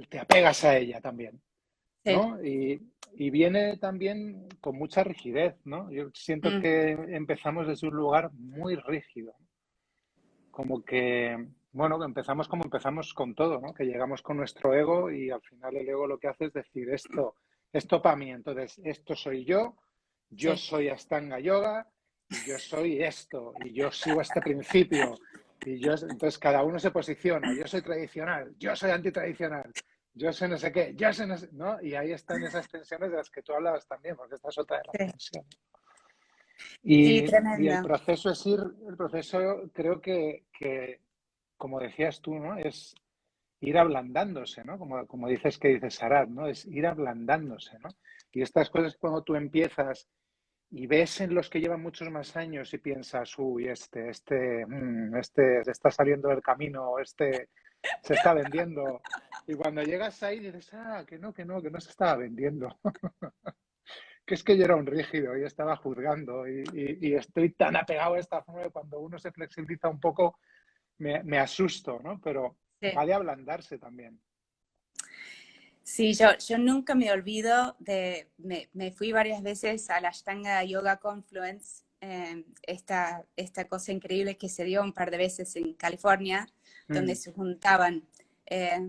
te apegas a ella también, Sí. ¿no? Y viene también con mucha rigidez, ¿no? Yo siento Mm. que empezamos desde un lugar muy rígido, como que, bueno, que empezamos como empezamos con todo, ¿no? Que llegamos con nuestro ego y al final el ego lo que hace es decir esto para mí, entonces esto soy yo Sí. soy Astanga Yoga y yo soy esto y yo sigo este principio y yo, entonces cada uno se posiciona, yo soy tradicional, yo soy antitradicional, yo sé no sé qué, yo sé no sé, ¿no? Y ahí están esas tensiones de las que tú hablabas también, porque esta es otra de las Sí. tensiones. Sí, Y el tremendo. proceso es ir, el proceso creo que, como decías tú, ¿no? Es ir ablandándose, ¿no? Como dices que dices Sarat, ¿no? Es ir ablandándose, ¿no? Y estas cosas cuando tú empiezas y ves en los que llevan muchos más años y piensas, uy, este se está saliendo del camino, este se está vendiendo. Y cuando llegas ahí dices, que no se estaba vendiendo. Que es que yo era un rígido y estaba juzgando y estoy tan apegado a esta forma que cuando uno se flexibiliza un poco me asusto, ¿no? Pero Sí. va de ablandarse también. Sí, yo nunca me olvido me fui varias veces a la Ashtanga Yoga Confluence, esta cosa increíble que se dio un par de veces en California, donde Mm. se juntaban eh,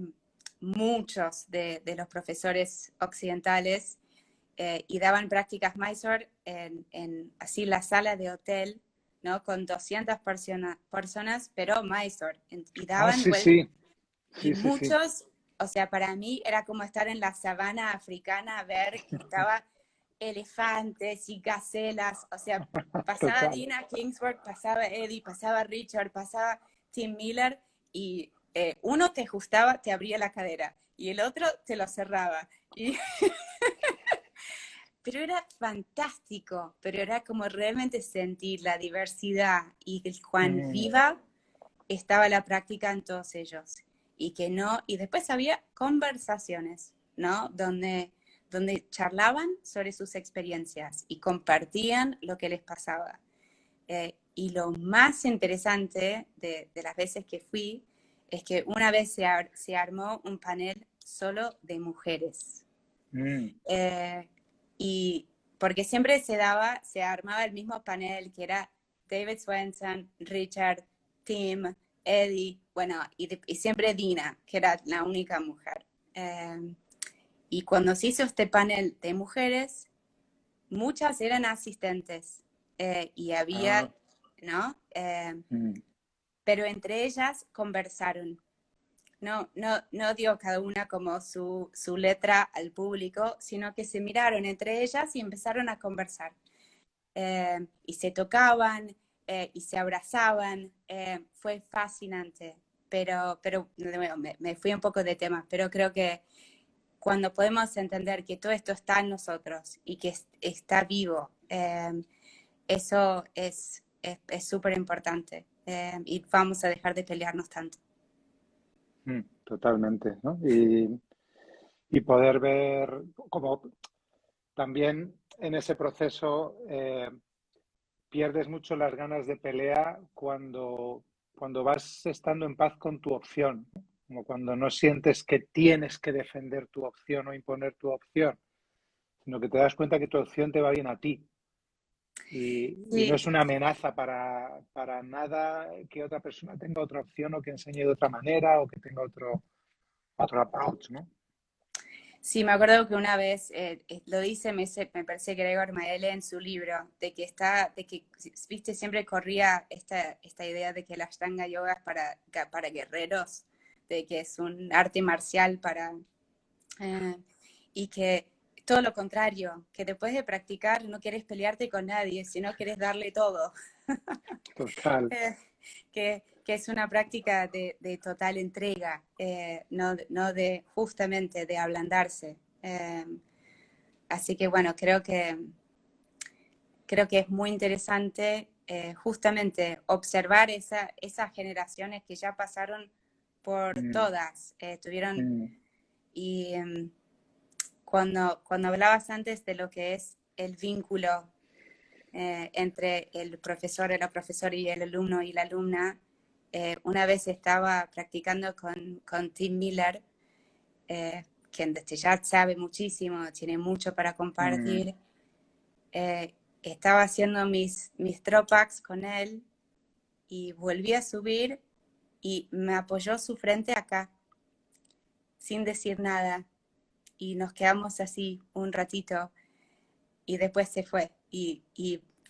muchos de los profesores occidentales y daban prácticas Mysore en así la sala de hotel, ¿no? Con 200 personas, pero Mysore, y Ah, daban sí, vueltas sí, y sí, sí, sí. muchos, o sea, para mí era como estar en la sabana africana a ver que estaba elefantes y gacelas, o sea, pasaba Total. Dina Kingsford, pasaba Eddie, pasaba Richard, pasaba Tim Miller y uno te ajustaba, te abría la cadera y el otro te lo cerraba. Y pero era fantástico, pero era como realmente sentir la diversidad y el cuán Mm, viva estaba la práctica en todos ellos. Y que no, y después había conversaciones, ¿no? Donde charlaban sobre sus experiencias y compartían lo que les pasaba. Y lo más interesante de las veces que fui es que una vez se armó un panel solo de mujeres. mm. Eh, y porque siempre se armaba el mismo panel que era David Swenson, Richard, Tim, Eddie, bueno, y siempre Dina, que era la única mujer. Y cuando se hizo este panel de mujeres, muchas eran asistentes y Ah, había, ¿no? mm. Pero entre ellas conversaron. No dio cada una como su letra al público, sino que se miraron entre ellas y empezaron a conversar. Y se tocaban y se abrazaban. Fue fascinante. Pero bueno, me fui un poco de tema, pero creo que cuando podemos entender que todo esto está en nosotros y que está vivo, eso es súper importante. Y vamos a dejar de pelearnos tanto. Totalmente, ¿no? Y poder ver como también en ese proceso pierdes mucho las ganas de pelea cuando vas estando en paz con tu opción, ¿no? Como cuando no sientes que tienes que defender tu opción o imponer tu opción, sino que te das cuenta que tu opción te va bien a ti y no Sí, es una amenaza para nada que otra persona tenga otra opción o que enseñe de otra manera o que tenga otro approach, ¿no? sí, me acuerdo que una vez lo dice, me parece Gregor Maele en su libro, de que, viste, siempre corría esta idea de que la Ashtanga Yoga es para guerreros, de que es un arte marcial para, eh, y que todo lo contrario, que después de practicar no quieres pelearte con nadie, sino quieres darle todo. Total. Que es una práctica de total entrega, no de justamente de ablandarse. Así que bueno, creo que es muy interesante justamente observar esas generaciones que ya pasaron por todas, tuvieron, y cuando hablabas antes de lo que es el vínculo entre el profesor, la profesora y el alumno y la alumna, una vez estaba practicando con Tim Miller, quien desde ya sabe muchísimo, tiene mucho para compartir. Estaba haciendo mis dropbacks con él y volví a subir y me apoyó su frente acá, sin decir nada. Y nos quedamos así un ratito y después se fue. Y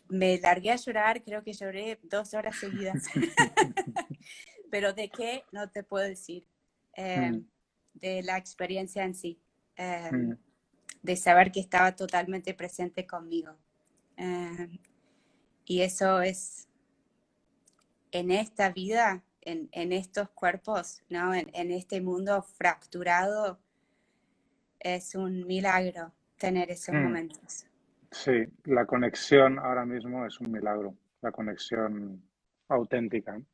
me largué a llorar, creo que lloré 2 horas seguidas. Pero de qué no te puedo decir. De la experiencia en sí. De saber que estaba totalmente presente conmigo. Y eso es, en esta vida, en estos cuerpos, ¿no? En este mundo fracturado, es un milagro tener esos momentos. Sí, la conexión ahora mismo es un milagro, la conexión auténtica, ¿no?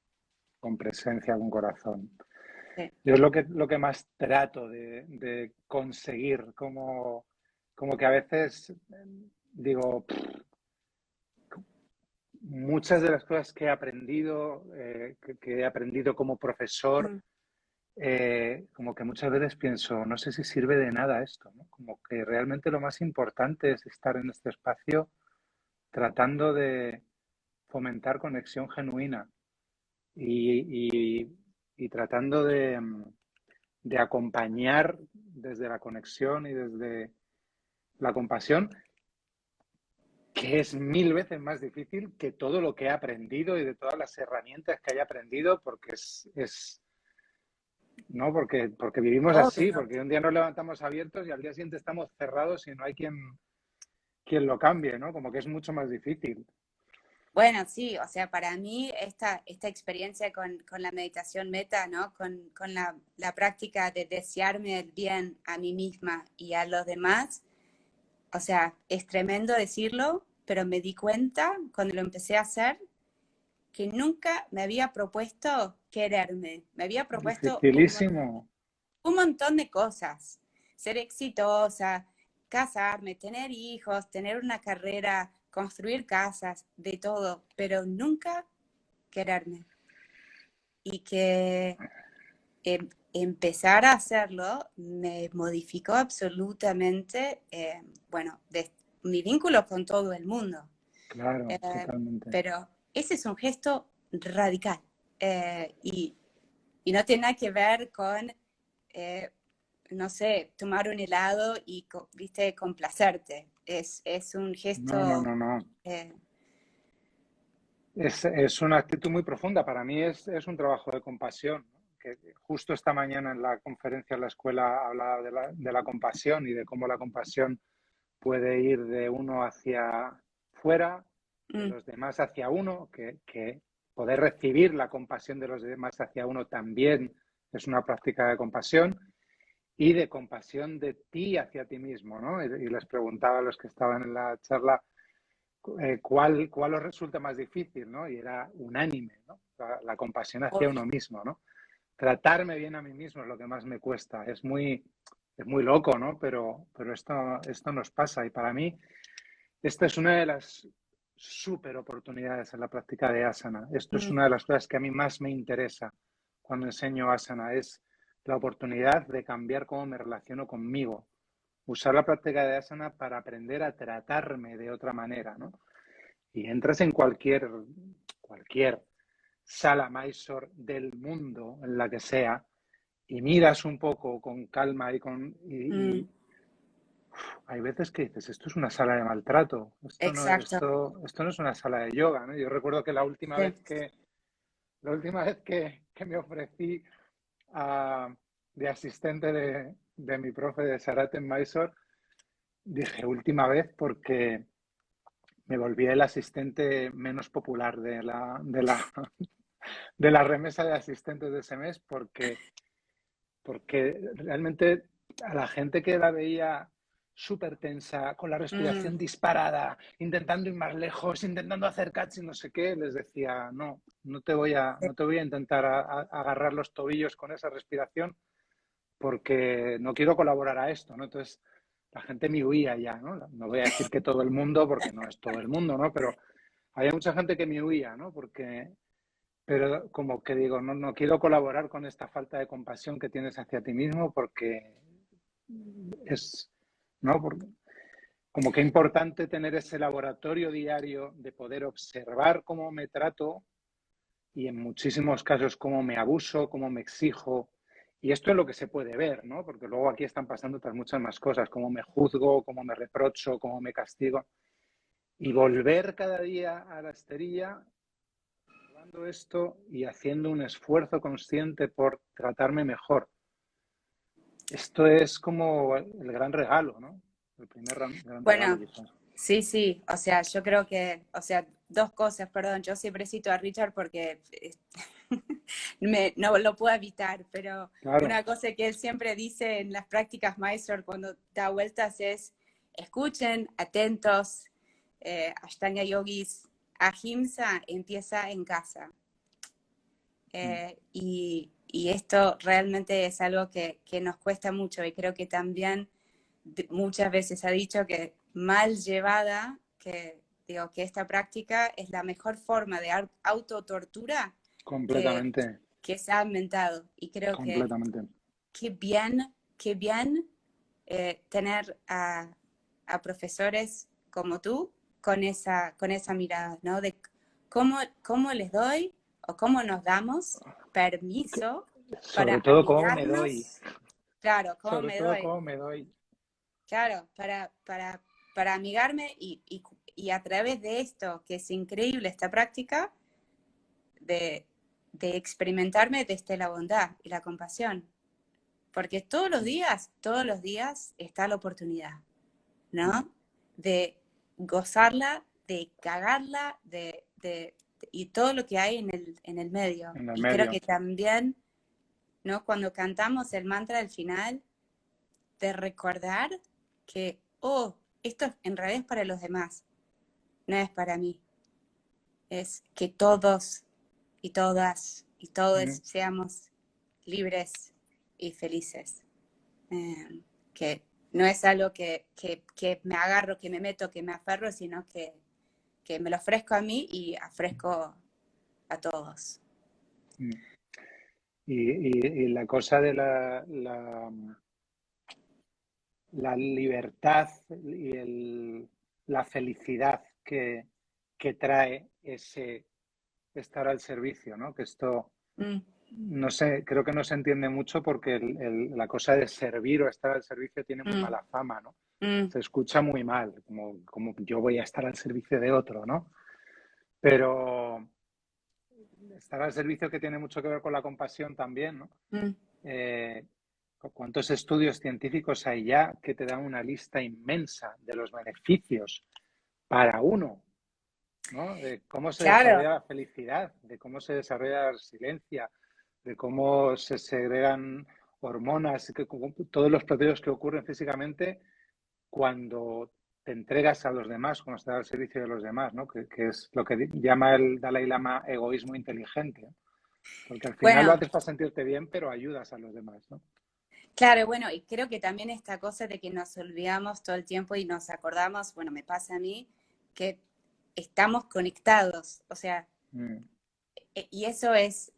Con presencia, con corazón. Sí. Yo es lo que más trato de conseguir, como que a veces digo, muchas de las cosas que he aprendido, que he aprendido como profesor, como que muchas veces pienso, no sé si sirve de nada esto, ¿no? Como que realmente lo más importante es estar en este espacio tratando de fomentar conexión genuina y tratando de acompañar desde la conexión y desde la compasión, que es 1000 veces más difícil que todo lo que he aprendido y de todas las herramientas que haya aprendido, porque ¿no? Porque vivimos así, Obvio. porque un día nos levantamos abiertos y al día siguiente estamos cerrados y no hay quien lo cambie, ¿no? Como que es mucho más difícil. Bueno, sí, o sea, para mí esta experiencia con la meditación meta, ¿no? Con la práctica de desearme el bien a mí misma y a los demás, o sea, es tremendo decirlo, pero me di cuenta cuando lo empecé a hacer que nunca me había propuesto quererme, me había propuesto Dificilísimo. un montón de cosas, ser exitosa, casarme, tener hijos, tener una carrera, construir casas, de todo, pero nunca quererme. Y que empezar a hacerlo me modificó absolutamente, bueno, mi vínculo con todo el mundo. Claro, totalmente. Pero ese es un gesto radical y no tiene nada que ver con, no sé, tomar un helado y, viste, complacerte. Es un No, no, gesto... no, no. eh, Es una actitud muy profunda. Para mí es un trabajo de compasión, ¿no? Que justo esta mañana en la conferencia en la escuela hablaba de la compasión y de cómo la compasión puede ir de uno hacia fuera, de los demás hacia uno, que poder recibir la compasión de los demás hacia uno también es una práctica de compasión y de compasión de ti hacia ti mismo, ¿no? Y les preguntaba a los que estaban en la charla cuál os resulta más difícil, ¿no? Y era unánime, ¿no? La compasión hacia obvio. uno mismo, ¿no? Tratarme bien a mí mismo es lo que más me cuesta. Es muy loco, ¿no? Pero esto nos pasa y para mí esta es una de las súper oportunidades en la práctica de asana. Esto es una de las cosas que a mí más me interesa cuando enseño asana, es la oportunidad de cambiar cómo me relaciono conmigo. Usar la práctica de asana para aprender a tratarme de otra manera, ¿no? Y entras en cualquier sala Mysore del mundo, en la que sea, y miras un poco con calma y hay veces que dices, esto es una sala de maltrato, Exacto. esto no es una sala de yoga, ¿no? Yo recuerdo que Sí. la última vez que me ofrecí de asistente de mi profe de Sarate en Mysore, dije última vez porque me volví el asistente menos popular de la remesa de asistentes de ese mes porque realmente a la gente que la veía súper tensa, con la respiración Mm, disparada, intentando ir más lejos, intentando hacer catch y no sé qué, les decía, no te voy a intentar agarrar los tobillos con esa respiración porque no quiero colaborar a esto, ¿no? Entonces, la gente me huía ya, ¿no? No voy a decir que todo el mundo, porque no es todo el mundo, ¿no? Pero había mucha gente que me huía, ¿no? Pero como que digo, no quiero colaborar con esta falta de compasión que tienes hacia ti mismo porque es, ¿no? Como que es importante tener ese laboratorio diario de poder observar cómo me trato y en muchísimos casos cómo me abuso, cómo me exijo. Y esto es lo que se puede ver, ¿no? Porque luego aquí están pasando otras muchas más cosas, cómo me juzgo, cómo me reprocho, cómo me castigo. Y volver cada día a la esterilla, observando esto y haciendo un esfuerzo consciente por tratarme mejor. Esto es como el gran regalo, ¿no? El primer gran regalo, bueno, quizás. sí, sí, o sea, yo creo que, o sea, dos cosas, perdón, yo siempre cito a Richard porque no lo puedo evitar, pero Claro. una cosa que él siempre dice en las prácticas Mysore cuando da vueltas es, escuchen, atentos, Ashtanga Yogis, Ahimsa empieza en casa. Y esto realmente es algo que nos cuesta mucho y creo que también muchas veces ha dicho que mal llevada, que digo que esta práctica es la mejor forma de autotortura que, Completamente, que se ha inventado. Y creo que completamente. qué bien tener a profesores como tú con esa mirada, ¿no? De cómo les doy o cómo nos damos permiso para Sobre todo cómo me doy. amigarnos, claro, cómo Sobre me todo doy, cómo me doy. claro, para amigarme y a través de esto, que es increíble esta práctica, de, de experimentarme desde la bondad y la compasión. Porque todos los días está la oportunidad, ¿no? De gozarla, de cagarla, y todo lo que hay en el medio. En el Y creo medio. que también, ¿no? Cuando cantamos el mantra al final, de recordar que, oh, esto en realidad es para los demás, no es para mí. Es que todos y todas y todos Mm. seamos libres y felices. Que no es algo que me agarro, que me meto, que me aferro, sino que me lo ofrezco a mí y ofrezco a todos. Mm. Y la cosa de la libertad y la felicidad que trae ese estar al servicio, ¿no? Que esto, Mm, no sé, creo que no se entiende mucho porque la cosa de servir o estar al servicio tiene muy mm, mala fama, ¿no? mm, Se escucha muy mal, como yo voy a estar al servicio de otro, ¿no? Pero estar al servicio que tiene mucho que ver con la compasión también, ¿no? mm, Eh, ¿Cuántos estudios científicos hay ya que te dan una lista inmensa de los beneficios para uno, ¿no? De cómo se claro, desarrolla la felicidad, de cómo se desarrolla la resiliencia, de cómo se segregan hormonas, todos los procesos que ocurren físicamente cuando te entregas a los demás, cuando estás al servicio de los demás, ¿no? Que es lo que llama el Dalai Lama egoísmo inteligente, ¿no? Porque al final lo bueno, haces para sentirte bien, pero ayudas a los demás, ¿no? claro, bueno, y creo que también esta cosa de que nos olvidamos todo el tiempo y nos acordamos, bueno, me pasa a mí, que estamos conectados, o sea, Mm, y eso es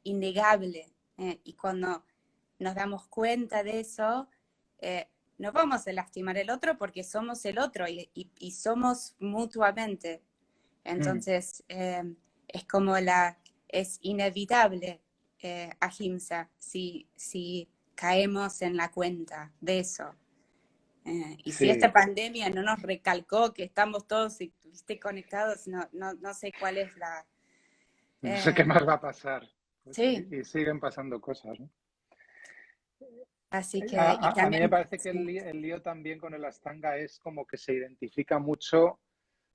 innegable. Y cuando nos damos cuenta de eso, no vamos a lastimar al otro porque somos el otro y somos mutuamente. mm, Entonces, es como es inevitable ahimsa si caemos en la cuenta de eso. Y si esta sí, pandemia no nos recalcó que estamos todos ¿viste? Conectados, no sé cuál es la... no sé qué eh, más va a pasar. Pues, sí, y siguen pasando cosas, ¿no? Así A, que, y a mí me también, parece que sí, el lío también con el Ashtanga es como que se identifica mucho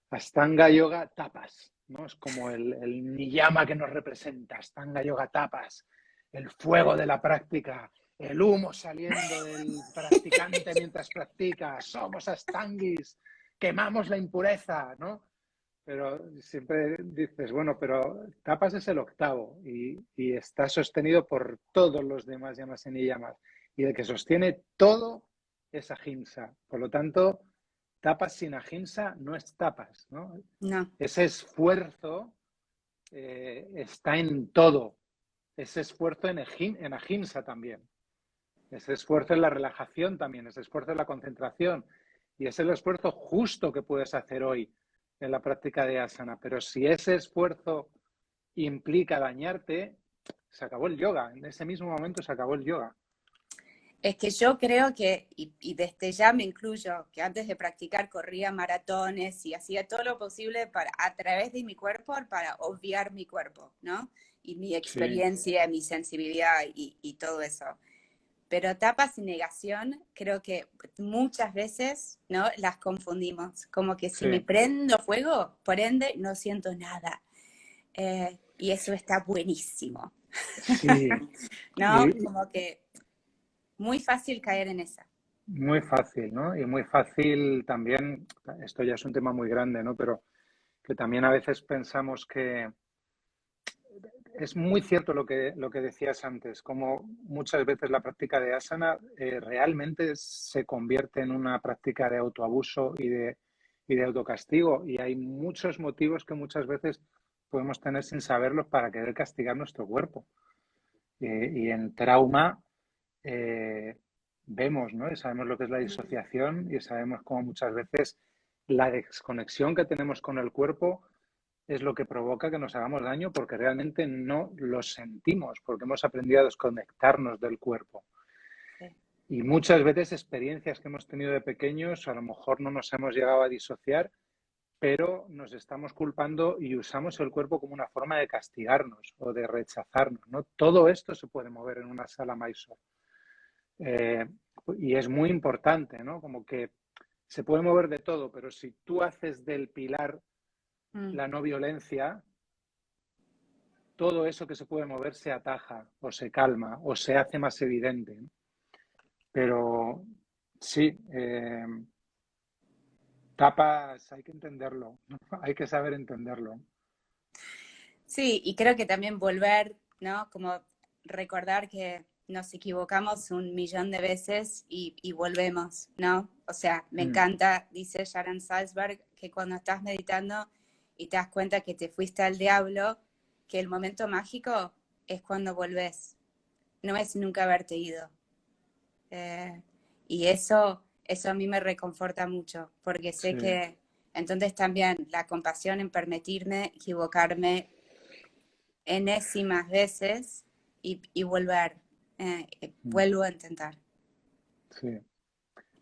Ashtanga Yoga Tapas, ¿no? Es como el niyama que nos representa, Ashtanga Yoga Tapas, el fuego de la práctica, el humo saliendo del practicante mientras practica, somos Ashtangis, quemamos la impureza, ¿no? Pero siempre dices, bueno, pero Tapas es el octavo y está sostenido por todos los demás llamas y niyamas. Y el que sostiene todo es Ahimsa. Por lo tanto, tapas sin ahimsa no es tapas, ¿no? no. Ese esfuerzo está en todo. Ese esfuerzo en ahimsa también. Ese esfuerzo en la relajación también. Ese esfuerzo en la concentración. Y es el esfuerzo justo que puedes hacer hoy en la práctica de asana. Pero si ese esfuerzo implica dañarte, se acabó el yoga. En ese mismo momento se acabó el yoga. Es que yo creo que, y desde ya me incluyo, que antes de practicar corría maratones y hacía todo lo posible para, a través de mi cuerpo para obviar mi cuerpo, ¿no? Y mi Sí, experiencia, mi sensibilidad y todo eso. Pero tapas y negación, creo que muchas veces, ¿no? Las confundimos. Como que si me sí, prendo fuego, por ende, no siento nada. Y eso está buenísimo, sí. ¿no? Y, Como que muy fácil caer en esa. muy fácil, ¿no? Y muy fácil también, esto ya es un tema muy grande, ¿no? Pero que también a veces pensamos que es muy cierto lo que decías antes, como muchas veces la práctica de asana realmente se convierte en una práctica de autoabuso y de autocastigo. Y hay muchos motivos que muchas veces podemos tener sin saberlos para querer castigar nuestro cuerpo. Y en trauma eh, vemos, ¿no? Y sabemos lo que es la disociación y sabemos cómo muchas veces la desconexión que tenemos con el cuerpo es lo que provoca que nos hagamos daño porque realmente no lo sentimos, porque hemos aprendido a desconectarnos del cuerpo. Sí. Y muchas veces experiencias que hemos tenido de pequeños, a lo mejor no nos hemos llegado a disociar, pero nos estamos culpando y usamos el cuerpo como una forma de castigarnos o de rechazarnos, ¿no? Todo esto se puede mover en una sala Mysore. Eh, y es muy importante, ¿no? Como que se puede mover de todo, pero si tú haces del pilar Mm. la no violencia, todo eso que se puede mover se ataja o se calma o se hace más evidente. Pero sí, tapas hay que entenderlo, ¿no? Hay que saber entenderlo. Sí, y creo que también volver, ¿no? Como recordar que nos equivocamos un millón de veces y volvemos, ¿no? O sea, me Mm, encanta, dice Sharon Salzberg, que cuando estás meditando y te das cuenta que te fuiste al diablo, que el momento mágico es cuando volvés, no es nunca haberte ido. Eh, y eso a mí me reconforta mucho, porque sé sí, que entonces también la compasión en permitirme equivocarme enésimas veces y volver, mm, vuelvo a intentar. sí.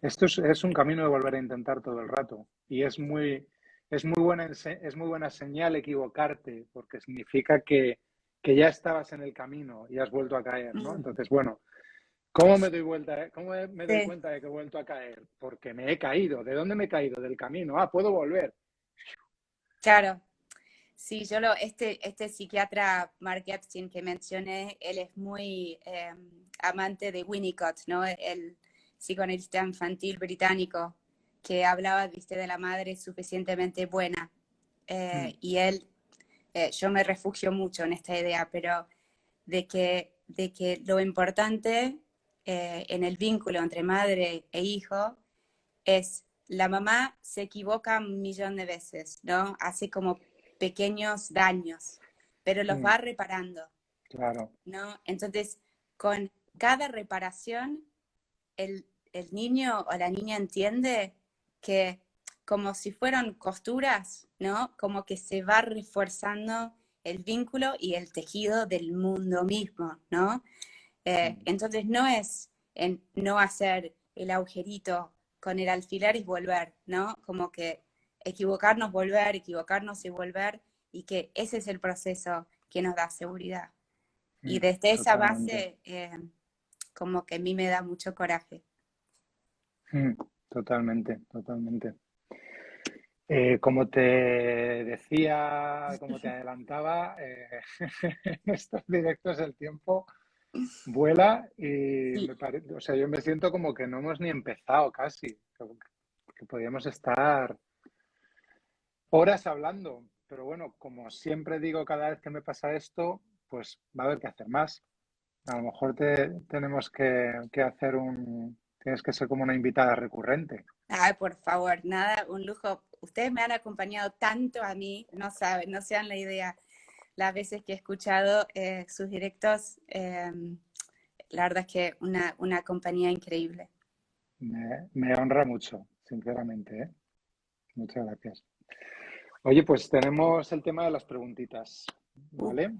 Esto es un camino de volver a intentar todo el rato y es muy buena señal equivocarte porque significa que ya estabas en el camino y has vuelto a caer, ¿no? Mm, Entonces, bueno, ¿cómo me doy vuelta, cómo me doy sí, cuenta de que he vuelto a caer? Porque me he caído. ¿De dónde me he caído? Del camino. Ah, puedo volver. claro. Sí, este psiquiatra Mark Epstein que mencioné, él es muy amante de Winnicott, ¿no? El psicoanalista infantil británico que hablaba, viste, de la madre suficientemente buena. Mm, Y él, yo me refugio mucho en esta idea, pero de que lo importante en el vínculo entre madre e hijo es la mamá se equivoca un millón de veces, ¿no? Hace como pequeños daños, pero los mm, va reparando, claro. ¿no? Entonces, con cada reparación, el niño o la niña entiende que como si fueran costuras, ¿no? Como que se va reforzando el vínculo y el tejido del mundo mismo, ¿no? Mm, Entonces no es en no hacer el agujerito con el alfiler y volver, ¿no? Como que equivocarnos y volver, y que ese es el proceso que nos da seguridad. Y desde esa totalmente. base, como que a mí me da mucho coraje. Totalmente, totalmente. Como te decía, como te adelantaba, en estos directos el tiempo vuela y Sí. o sea, yo me siento como que no hemos ni empezado casi, que podríamos estar horas hablando, pero bueno, como siempre digo cada vez que me pasa esto, pues va a haber que hacer más. A lo mejor tenemos que hacer tienes que ser como una invitada recurrente. Ay, por favor, nada, un lujo. Ustedes me han acompañado tanto a mí, no saben, no se dan la idea. Las veces que he escuchado sus directos, la verdad es que una compañía increíble. Me honra mucho, sinceramente, ¿eh? Muchas gracias. Oye, pues tenemos el tema de las preguntitas, Uh, ¿vale?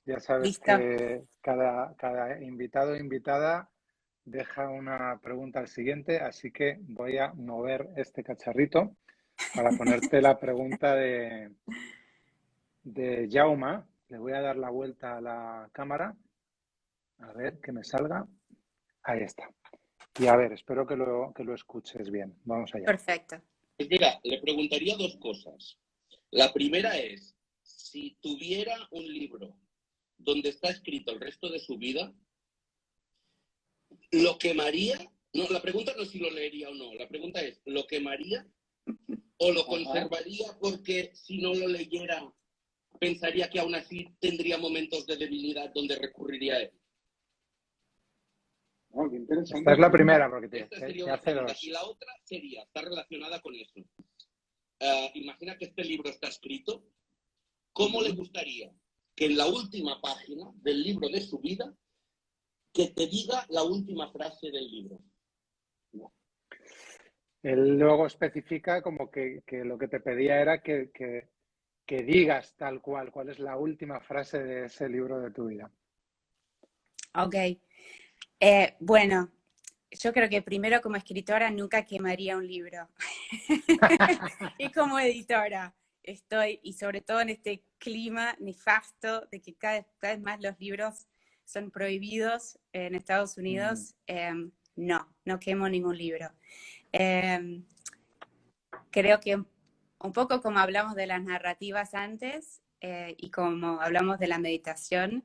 Ya sabes Listo. que cada invitado o invitada deja una pregunta al siguiente, así que voy a mover este cacharrito para ponerte la pregunta de Jauma. Le voy a dar la vuelta a la cámara, a ver que me salga. Ahí está. Y a ver, espero que lo escuches bien. Vamos allá. Perfecto. Pues mira, le preguntaría dos cosas. La primera es, si tuviera un libro donde está escrito el resto de su vida, ¿lo quemaría? No, la pregunta no es si lo leería o no, la pregunta es, ¿lo quemaría o lo conservaría porque si no lo leyera pensaría que aún así tendría momentos de debilidad donde recurriría a él? Oh, qué interesante. Esta es la primera, porque Esta sería te una hace pregunta. dos. Y la otra sería, está relacionada con eso. Imagina que este libro está escrito. ¿Cómo le gustaría que en la última página del libro de su vida que te diga la última frase del libro? Él luego especifica como que lo que te pedía era que digas tal cuál es la última frase de ese libro de tu vida. Ok. Bueno, yo creo que primero como escritora nunca quemaría un libro. Y como editora estoy, y sobre todo en este clima nefasto de que cada vez más los libros son prohibidos en Estados Unidos, no quemo ningún libro. Creo que un poco como hablamos de las narrativas antes y como hablamos de la meditación,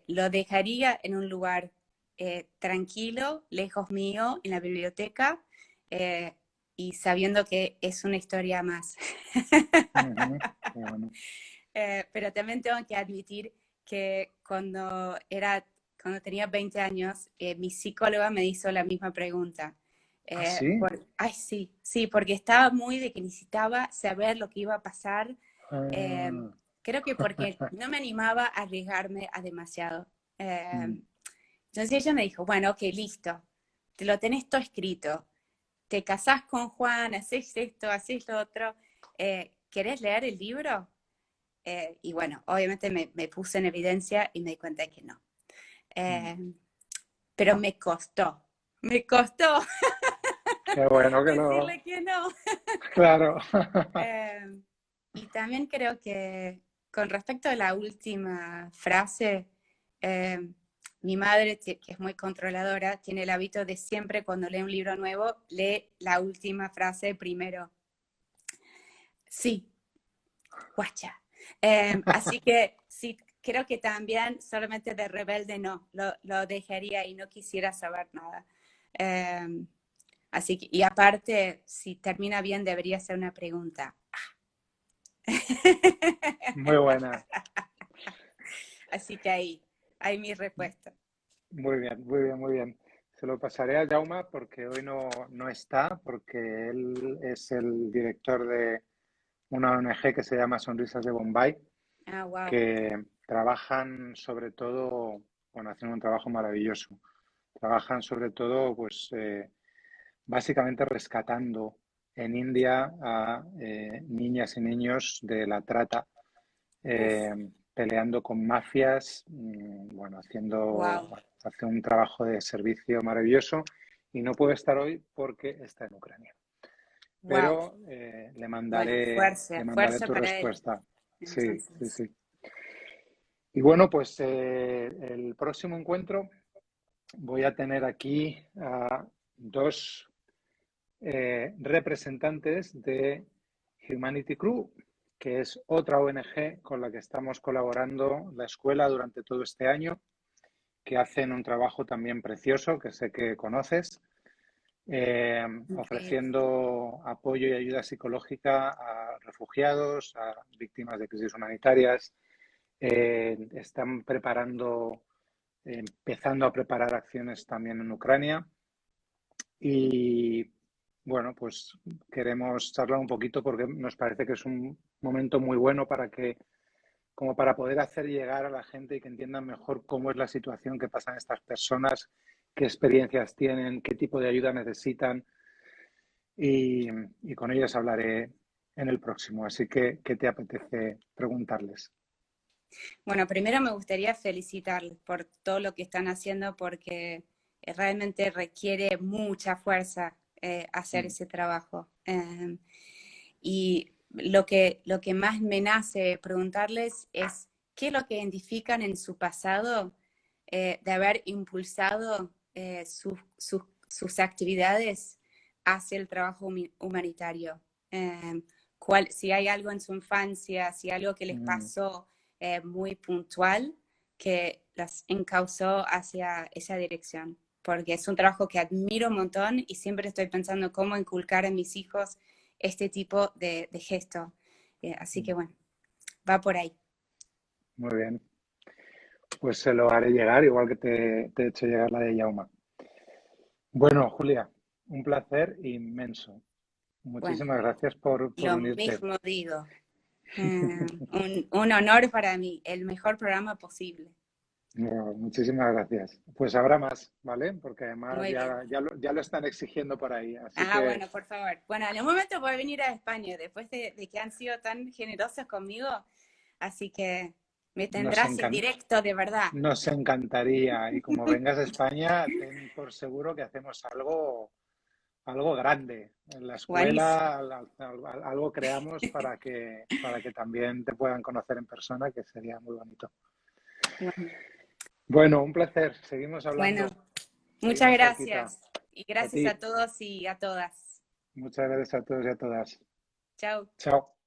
lo dejaría en un lugar tranquilo, lejos mío, en la biblioteca, y sabiendo que es una historia más. Bueno. Pero también tengo que admitir que cuando tenía 20 años, mi psicóloga me hizo la misma pregunta. ¿Ah, sí? Ay, sí, porque estaba muy de que necesitaba saber lo que iba a pasar. Ah. Creo que porque no me animaba a arriesgarme a demasiado. Entonces ella me dijo, bueno, ok, listo, te lo tenés todo escrito, te casás con Juan, haces esto, haces lo otro, ¿querés leer el libro? Y bueno, obviamente me puse en evidencia y me di cuenta de que no. Pero me costó. Qué bueno que no. Decirle que no. Claro. Y también creo que con respecto a la última frase, mi madre, que es muy controladora, tiene el hábito de siempre cuando lee un libro nuevo, lee la última frase primero. Sí, guacha. Así que sí, creo que también solamente de rebelde no, lo dejaría y no quisiera saber nada. Así que, y aparte, si termina bien, debería ser una pregunta. Muy buena. Así que ahí mi respuesta. Muy bien, muy bien, muy bien. Se lo pasaré a Jauma porque hoy no está, porque él es el director de una ONG que se llama Sonrisas de Bombay, Ah, wow. que trabajan sobre todo, bueno, hacen un trabajo maravilloso. Trabajan sobre todo, pues, básicamente rescatando en India a niñas y niños de la trata, peleando con mafias, bueno, Wow. hace un trabajo de servicio maravilloso y no puede estar hoy porque está en Ucrania. Wow. Pero Bueno, le mandaré fuerza tu para él. respuesta. Sí, sí, Entonces. sí. Y bueno, pues el próximo encuentro voy a tener aquí a dos representantes de Humanity Crew, que es otra ONG con la que estamos colaborando la escuela durante todo este año, que hacen un trabajo también precioso, que sé que conoces, ofreciendo apoyo y ayuda psicológica a refugiados, a víctimas de crisis humanitarias. Están empezando a preparar acciones también en Ucrania. Y bueno, pues queremos charlar un poquito porque nos parece que es un momento muy bueno como para poder hacer llegar a la gente y que entiendan mejor cómo es la situación que pasan estas personas, qué experiencias tienen, qué tipo de ayuda necesitan. Y con ellos hablaré en el próximo. Así que, ¿qué te apetece preguntarles? Bueno, primero me gustaría felicitarles por todo lo que están haciendo porque realmente requiere mucha fuerza hacer ese trabajo. Y lo que más me nace preguntarles es qué es lo que identifican en su pasado de haber impulsado sus actividades hacia el trabajo humanitario. Si hay algo en su infancia, si hay algo que les pasó muy puntual que las encauzó hacia esa dirección, porque es un trabajo que admiro un montón y siempre estoy pensando cómo inculcar a mis hijos este tipo de gesto. Así que bueno, va por ahí. Muy bien. Pues se lo haré llegar, igual que te he hecho llegar la de Yauma. Bueno, Julia, un placer inmenso. Muchísimas gracias por Lo unirte. mismo digo. Un honor para mí, el mejor programa posible. No, muchísimas gracias. Pues habrá más, ¿vale? Porque además Muy bien. ya lo están exigiendo por ahí. Así que Bueno, por favor. Bueno, en un momento voy a venir a España después de que han sido tan generosos conmigo. Así que me tendrás en directo, de verdad. nos encantaría. Y como vengas a España, ten por seguro que hacemos algo grande. En la escuela algo creamos para que también te puedan conocer en persona, que sería muy bonito. Bueno, un placer. Seguimos hablando. Bueno, muchas gracias. Y gracias a todos y a todas. Muchas gracias a todos y a todas. Chao. Chao.